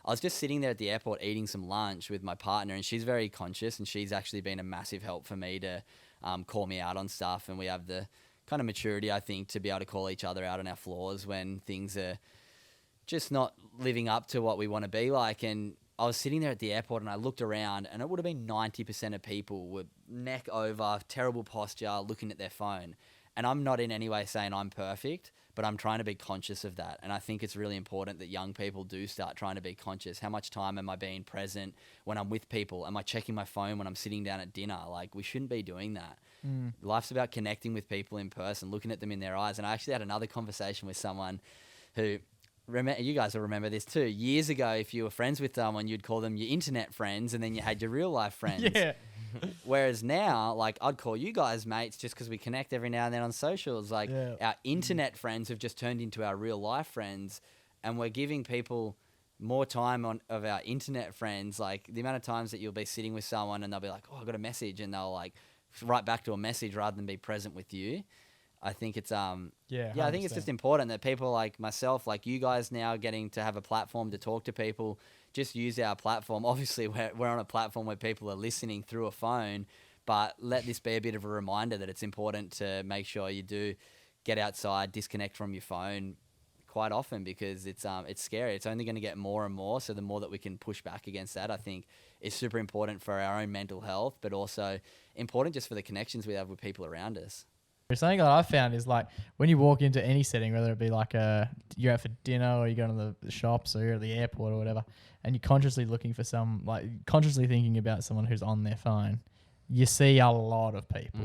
I was just sitting there at the airport eating some lunch with my partner, and she's very conscious, and she's actually been a massive help for me to call me out on stuff. And we have the kind of maturity, I think, to be able to call each other out on our flaws when things are just not living up to what we want to be like. And I was sitting there at the airport and I looked around, and it would have been 90% of people were neck over, terrible posture, looking at their phone. And I'm not in any way saying I'm perfect, but I'm trying to be conscious of that. And I think it's really important that young people do start trying to be conscious. How much time am I being present when I'm with people? Am I checking my phone when I'm sitting down at dinner? Like, we shouldn't be doing that. Life's about connecting with people in person, looking at them in their eyes. And I actually had another conversation with someone who, you guys will remember this too. Years ago, if you were friends with someone, you'd call them your internet friends, and then you had your real life friends.
Yeah.
Whereas now, like, I'd call you guys mates just because we connect every now and then on socials. Like, our internet friends have just turned into our real life friends, and we're giving people more time of our internet friends. Like, the amount of times that you'll be sitting with someone and they'll be like, oh, I got a message, and they'll like write back to a message rather than be present with you. I think it's I think it's just important that people like myself, like you guys now, getting to have a platform to talk to people, just use our platform. Obviously, we're on a platform where people are listening through a phone, but let this be a bit of a reminder that it's important to make sure you do get outside, disconnect from your phone quite often, because it's scary. It's only going to get more and more. So the more that we can push back against that, I think is super important for our own mental health, but also important just for the connections we have with people around us.
Something that I've found is like when you walk into any setting, whether it be like you're out for dinner or you go to the shops or you're at the airport or whatever, and you're consciously looking for consciously thinking about someone who's on their phone, you see a lot of people.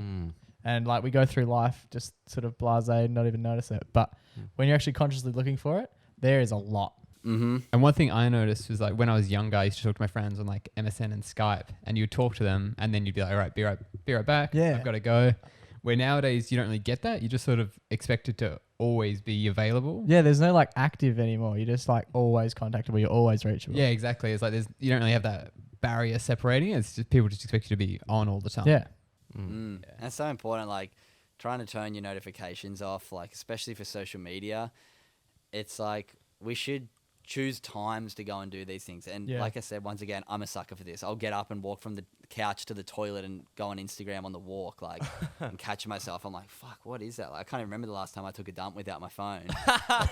And like we go through life just sort of blasé, not even notice it. But when you're actually consciously looking for it, there is a lot.
Mm-hmm. And one thing I noticed was like when I was younger, I used to talk to my friends on like MSN and Skype, and you'd talk to them and then you'd be like, all right, be right back.
Yeah.
I've got to go. Where nowadays you don't really get that. You just sort of expect it to always be available.
Yeah, there's no like active anymore. You're just like always contactable. You're always reachable.
Yeah, exactly. It's like you don't really have that barrier separating. It's just people just expect you to be on all the time.
Yeah.
That's so important. Like trying to turn your notifications off, like especially for social media. It's like we should choose times to go and do these things. And like I said, once again, I'm a sucker for this. I'll get up and walk from the couch to the toilet and go on Instagram on the walk, like, and catch myself. I'm like, fuck, what is that? Like, I can't even remember the last time I took a dump without my phone.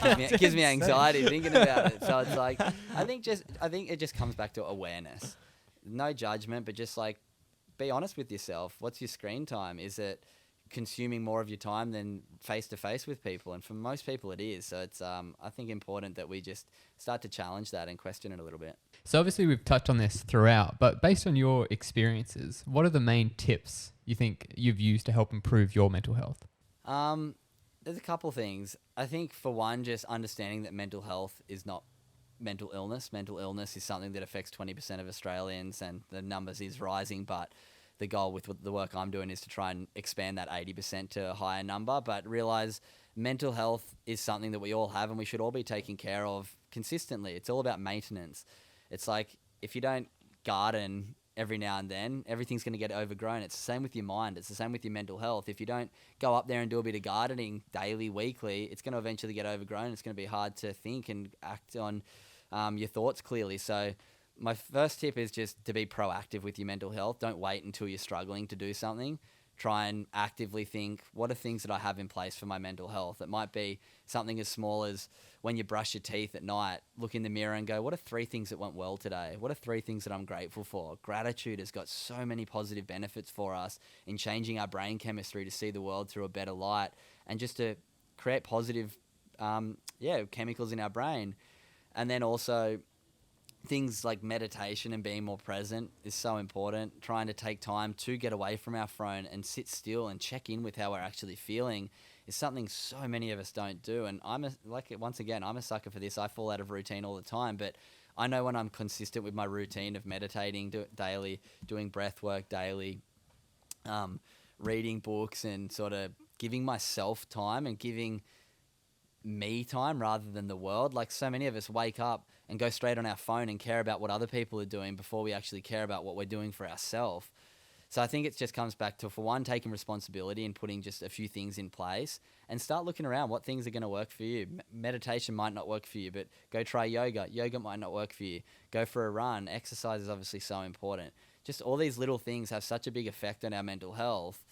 It gives me anxiety thinking about it. So it's like, I think it just comes back to awareness. No judgment, but just like, be honest with yourself. What's your screen time? Is it consuming more of your time than face to face with people? And for most people it is. So it's I think important that we just start to challenge that and question it a little bit.
So obviously we've touched on this throughout, but based on your experiences, what are the main tips you think you've used to help improve your mental health?
There's a couple things. I think for one, just understanding that mental health is not mental illness. Mental illness is something that affects 20% of Australians, and the numbers is rising, but the goal with the work I'm doing is to try and expand that 80% to a higher number, but realize mental health is something that we all have and we should all be taking care of consistently. It's all about maintenance. It's like if you don't garden every now and then, everything's going to get overgrown. It's the same with your mind. It's the same with your mental health. If you don't go up there and do a bit of gardening daily, weekly, it's going to eventually get overgrown. It's going to be hard to think and act on your thoughts clearly. So my first tip is just to be proactive with your mental health. Don't wait until you're struggling to do something. Try and actively think, what are things that I have in place for my mental health? It might be something as small as when you brush your teeth at night, look in the mirror and go, what are 3 things that went well today? What are 3 things that I'm grateful for? Gratitude has got so many positive benefits for us in changing our brain chemistry to see the world through a better light and just to create positive chemicals in our brain. And then also things like meditation and being more present is so important. Trying to take time to get away from our phone and sit still and check in with how we're actually feeling is something so many of us don't do. And I'm a sucker for this. I fall out of routine all the time, but I know when I'm consistent with my routine of meditating daily, doing breath work daily, reading books and sort of giving myself time and giving me time rather than the world. Like so many of us wake up and go straight on our phone and care about what other people are doing before we actually care about what we're doing for ourselves. So I think it just comes back to, for one, taking responsibility and putting just a few things in place and start looking around what things are going to work for you. Meditation might not work for you, but go try yoga. Yoga might not work for you. Go for a run. Exercise is obviously so important. Just all these little things have such a big effect on our mental health,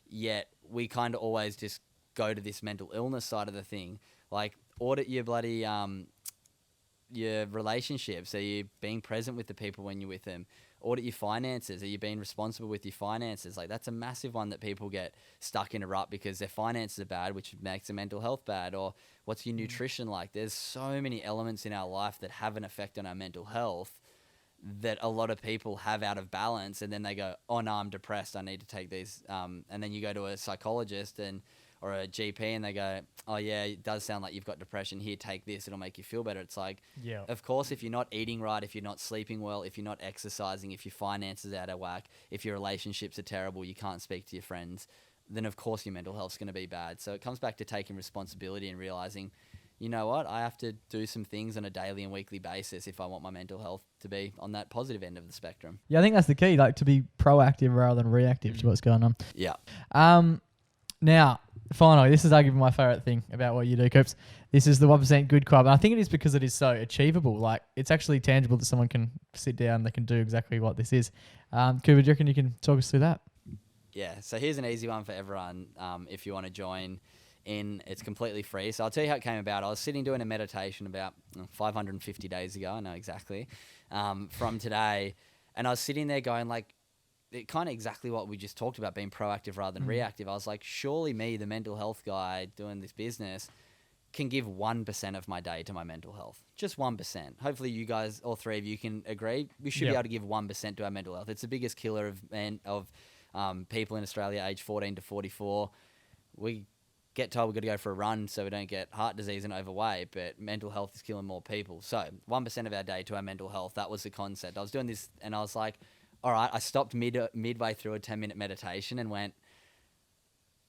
yet we kind of always just go to this mental illness side of the thing. Like, audit your bloody your relationships. Are you being present with the people when you're with them? Audit your finances. Are you being responsible with your finances? Like, that's a massive one that people get stuck in a rut because their finances are bad, which makes their mental health bad. Or what's your nutrition like? There's so many elements in our life that have an effect on our mental health that a lot of people have out of balance, and then they go, oh no, I'm depressed, I need to take these. And then you go to a psychologist or a GP and they go, oh yeah, it does sound like you've got depression, here, take this, it'll make you feel better. It's like,
Yeah.
of course, if you're not eating right, if you're not sleeping well, if you're not exercising, if your finances are out of whack, if your relationships are terrible, you can't speak to your friends, then of course your mental health's going to be bad. So it comes back to taking responsibility and realizing, you know what, I have to do some things on a daily and weekly basis if I want my mental health to be on that positive end of the spectrum.
Yeah, I think that's the key, like to be proactive rather than reactive to what's going on.
Yeah.
Now, finally, this is arguably my favourite thing about what you do, Coops. This is the 1% Good Club. And I think it is because it is so achievable. Like, it's actually tangible that someone can sit down and they can do exactly what this is. Cooper, do you reckon you can talk us through that?
Yeah, so here's an easy one for everyone if you want to join in. It's completely free. So I'll tell you how it came about. I was sitting doing a meditation about 550 days ago, I know exactly, from today. And I was sitting there going like, it kind of exactly what we just talked about, being proactive rather than reactive. I was like, surely me, the mental health guy doing this business, can give 1% of my day to my mental health. Just 1%. Hopefully you guys, all three of you, can agree. We should be able to give 1% to our mental health. It's the biggest killer of people in Australia aged 14 to 44. We get told we've got to go for a run so we don't get heart disease and overweight, but mental health is killing more people. So 1% of our day to our mental health. That was the concept. I was doing this and I was like, all right, I stopped midway through a 10-minute meditation and went,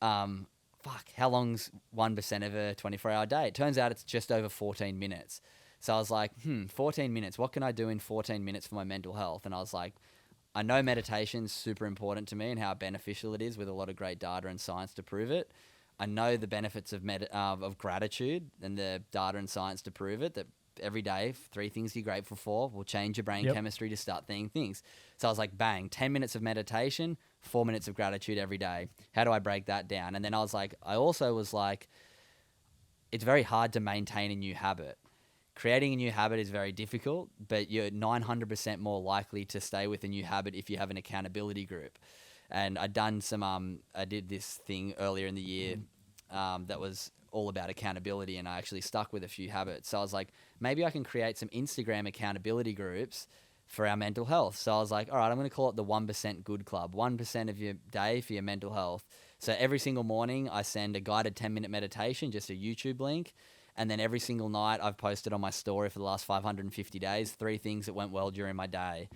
fuck, how long's 1% of a 24-hour day? It turns out it's just over 14 minutes. So I was like, 14 minutes. What can I do in 14 minutes for my mental health? And I was like, I know meditation's super important to me and how beneficial it is, with a lot of great data and science to prove it. I know the benefits of gratitude and the data and science to prove it, that every day, 3 things you're grateful for will change your brain chemistry to start thinking things. So I was like, bang, 10 minutes of meditation, 4 minutes of gratitude every day. How do I break that down? And then I also was like, it's very hard to maintain a new habit. Creating a new habit is very difficult, but you're 900% more likely to stay with a new habit if you have an accountability group. And I did this thing earlier in the year that was all about accountability, and I actually stuck with a few habits. So I was like, maybe I can create some Instagram accountability groups for our mental health. So I was like, all right, I'm going to call it the 1% Good Club, 1% of your day for your mental health. So every single morning I send a guided 10-minute meditation, just a YouTube link. And then every single night I've posted on my story for the last 550 days, 3 things that went well during my day.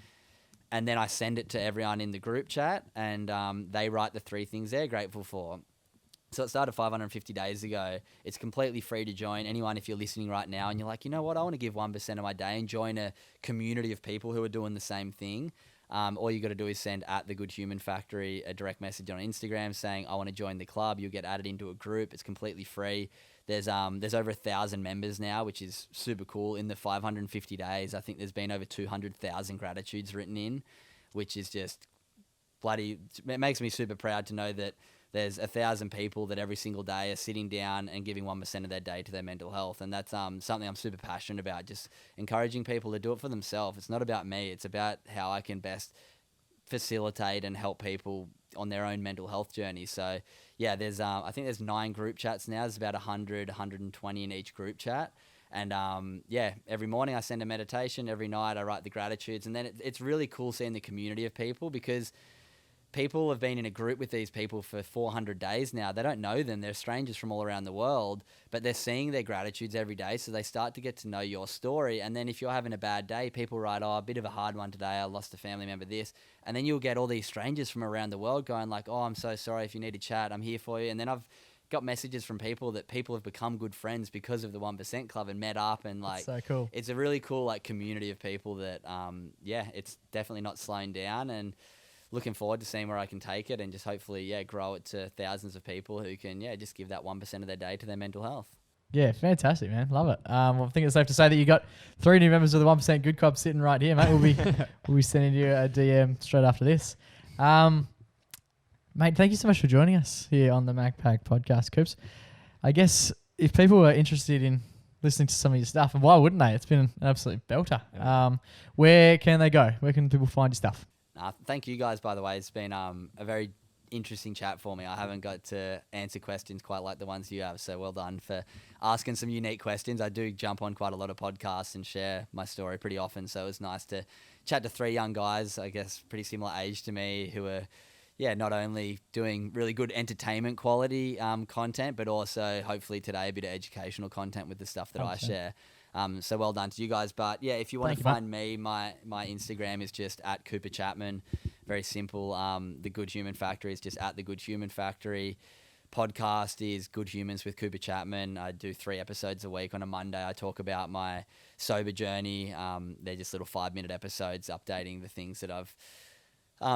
And then I send it to everyone in the group chat, and they write the 3 things they're grateful for. So it started 550 days ago. It's completely free to join. Anyone, if you're listening right now and you're like, you know what, I want to give 1% of my day and join a community of people who are doing the same thing, all you got to do is send at The Good Human Factory a direct message on Instagram saying, I want to join the club. You'll get added into a group. It's completely free. There's over 1,000 members now, which is super cool. In the 550 days, I think there's been over 200,000 gratitudes written in, which is just bloody, it makes me super proud to know that there's 1,000 people that every single day are sitting down and giving 1% of their day to their mental health. And that's something I'm super passionate about, just encouraging people to do it for themselves. It's not about me. It's about how I can best facilitate and help people on their own mental health journey. So yeah, there's I think there's 9 group chats now. There's about 100, 120 in each group chat. And every morning I send a meditation. Every night I write the gratitudes. And then it's really cool seeing the community of people, because people have been in a group with these people for 400 days now. They don't know them. They're strangers from all around the world, but they're seeing their gratitudes every day. So they start to get to know your story. And then if you're having a bad day, people write, oh, a bit of a hard one today. I lost a family member, this. And then you'll get all these strangers from around the world going like, oh, I'm so sorry. If you need to chat, I'm here for you. And then I've got messages from people that people have become good friends because of the 1% Club and met up, and like,
That's so cool.
It's a really cool like community of people that, it's definitely not slowing down. And looking forward to seeing where I can take it and just hopefully, grow it to thousands of people who can, just give that 1% of their day to their mental health.
Yeah, fantastic, man. Love it. Well, I think it's safe to say that you got 3 new members of the 1% Good Club sitting right here, mate. We'll be sending you a DM straight after this. Mate, thank you so much for joining us here on the MacPack Podcast, Coops. I guess if people are interested in listening to some of your stuff, and why wouldn't they? It's been an absolute belter.
Yeah.
Where can they go? Where can people find your stuff?
Thank you guys, by the way. It's been a very interesting chat for me. I haven't got to answer questions quite like the ones you have, so well done for asking some unique questions. I do jump on quite a lot of podcasts and share my story pretty often, so it's nice to chat to 3 young guys, I guess pretty similar age to me, who are not only doing really good entertainment quality content, but also hopefully today a bit of educational content with the stuff that I share. So well done to you guys. But yeah, if you want to find me, my Instagram is just at Cooper Chapman. Very simple. The Good Human Factory is just at The Good Human Factory. Podcast is Good Humans with Cooper Chapman. I do 3 episodes a week. On a Monday, I talk about my sober journey. They're just little 5-minute episodes updating the things that I've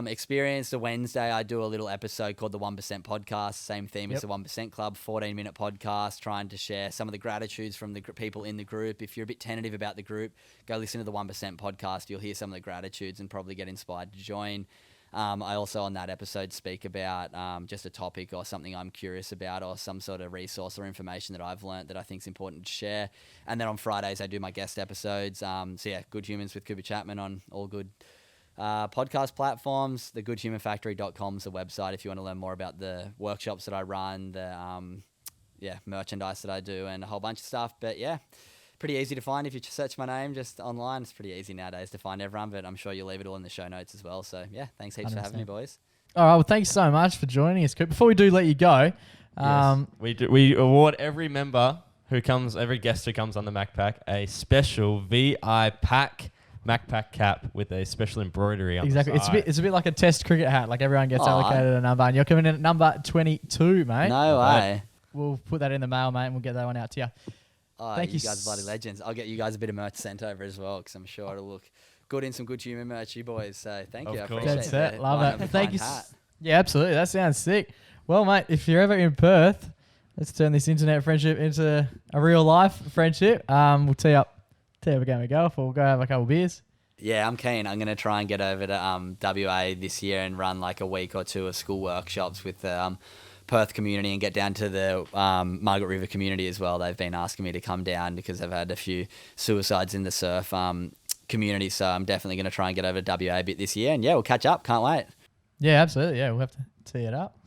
experienced. A Wednesday, I do a little episode called the 1% Podcast. Same theme as the 1% Club, 14-minute podcast, trying to share some of the gratitudes from the people in the group. If you're a bit tentative about the group, go listen to the 1% Podcast. You'll hear some of the gratitudes and probably get inspired to join. I also on that episode speak about just a topic or something I'm curious about or some sort of resource or information that I've learned that I think is important to share. And then on Fridays, I do my guest episodes. Good Humans with Cooper Chapman on all good podcast platforms. The goodhumanfactory.com is the website if you want to learn more about the workshops that I run, the merchandise that I do, and a whole bunch of stuff. But yeah, pretty easy to find if you search my name just online. It's pretty easy nowadays to find everyone, but I'm sure you'll leave it all in the show notes as well. So yeah, thanks heaps 100%. For having me, boys.
All right, well, thanks so much for joining us, Coop. Before we do let you go,
we award every member who comes, every guest who comes on the MacPack, a special VI pack MacPack cap with a special embroidery on the side.
It's a bit like a test cricket hat. Like everyone gets allocated a number, and you're coming in at number 22, mate.
No way.
We'll put that in the mail, mate, and we'll get that one out to you.
Thank you guys, bloody legends. I'll get you guys a bit of merch sent over as well, because I'm sure it'll look good in some Good Human merch, you boys. So thank you. I appreciate
That's
it.
it. Love it. Thank you. Yeah, absolutely. That sounds sick. Well, mate, if you're ever in Perth, let's turn this internet friendship into a real life friendship. We'll tee up a game of golf, or we'll go have a couple of beers.
Yeah, I'm keen. I'm going to try and get over to WA this year and run like a week or 2 of school workshops with the Perth community and get down to the Margaret River community as well. They've been asking me to come down because they've had a few suicides in the surf community. So I'm definitely going to try and get over to WA a bit this year. And yeah, we'll catch up. Can't wait. Yeah,
absolutely. Yeah, we'll have to tee it up.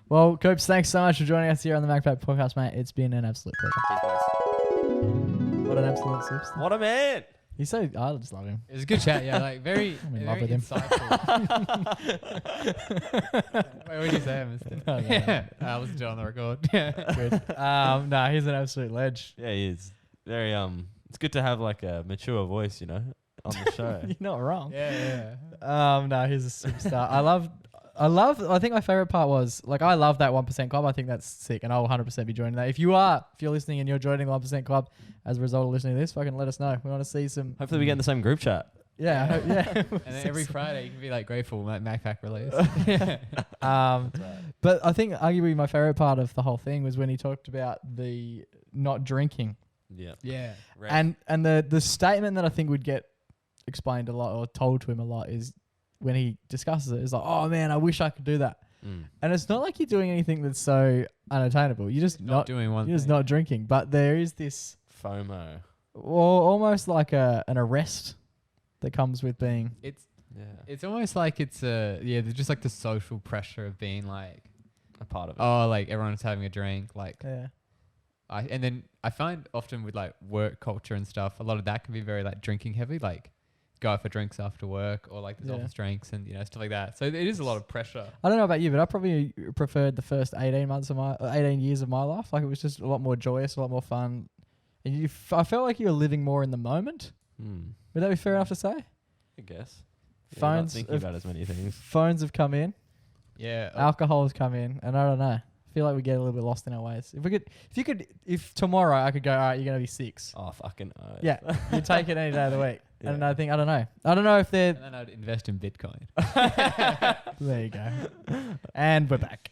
Well, Coops, thanks so much for joining us here on the MacPack Podcast, mate. It's been an absolute pleasure.
Cheers, boys.
What an absolute superstar.
What a man.
He's so, I just love him.
It was a good chat, yeah, like very,
I'm in
very
love with him.
insightful. Wait, what did you say, mister?
No.
I listened to it on the record.
Good. No, he's an absolute ledge.
Yeah, he is. Very it's good to have like a mature voice, you know, on the show.
You're not wrong.
Yeah.
No, he's a superstar. I think my favorite part was, like, I love that 1% Club. I think that's sick, and I'll 100% be joining that. If you're listening and you're joining the 1% Club as a result of listening to this, fucking let us know. We want to see some.
Hopefully we get in the same group chat.
Yeah, I hope, yeah.
And then every Friday you can be like grateful MacPack release.
But I think arguably my favorite part of the whole thing was when he talked about the not drinking.
Yeah.
Right. And the statement that I think would get explained a lot or told to him a lot is when he discusses it, it's like, oh man, I wish I could do that. And it's not like you're doing anything that's so unattainable. You're just not
doing one.
You're just not drinking. But there is this
FOMO,
or almost like an arrest that comes with being.
It's almost like it's there's just like the social pressure of being like
a part of it.
Oh, like everyone's having a drink, like
yeah.
And then I find often with like work culture and stuff, a lot of that can be very like drinking heavy, like go out for drinks after work or like there's office drinks and stuff like that. So it is a lot of pressure.
I don't know about you, but I probably preferred the first 18 years of my life. Like it was just a lot more joyous, a lot more fun, and I felt like you were living more in the moment. Would that be fair enough to say?
I guess.
Phones
not thinking about as many things.
Phones have come in.
Yeah.
Alcohol has come in, and I don't know. feel like we get a little bit lost in our ways. If tomorrow I could go, all right, you're gonna be 6.
Oh, fucking oath.
Yeah, you take it any day of the week.
Yeah.
And I don't know if they're.
And then I'd invest in Bitcoin.
There you go. And we're back.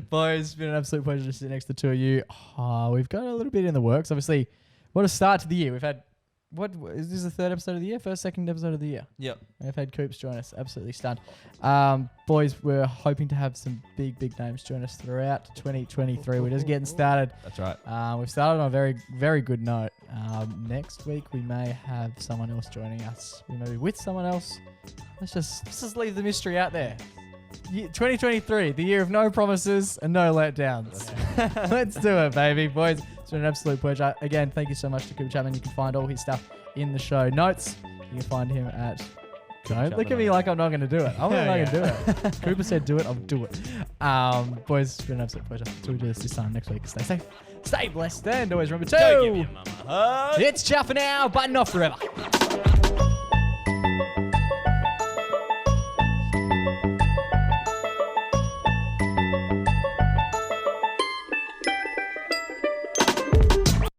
Boys, it's been an absolute pleasure to sit next to the two of you. Oh, we've got a little bit in the works. Obviously, what a start to the year. We've had, what is this the 3rd episode of the year? Second episode of the year.
Yep.
We've had Coops join us. Absolutely stunned. Boys, we're hoping to have some big names join us throughout 2023. We're just getting started.
That's right.
We've started on a very, very good note. Next week, we may have someone else joining us. We may be with someone else. Let's just leave the mystery out there. 2023, the year of no promises and no letdowns. Let's do it, baby. Boys, it's been an absolute pleasure. Again, thank you so much to Cooper Chapman. You can find all his stuff in the show notes. You can find him at... Don't look at me like I'm not going to do it. I'm not going to do it. Cooper said do it, I'll do it. Boys, it's been an absolute pleasure. Till we do this time next week. Stay safe, stay blessed, and always remember
Go give
to...
your mama a hug.
It's ciao for now, but not forever.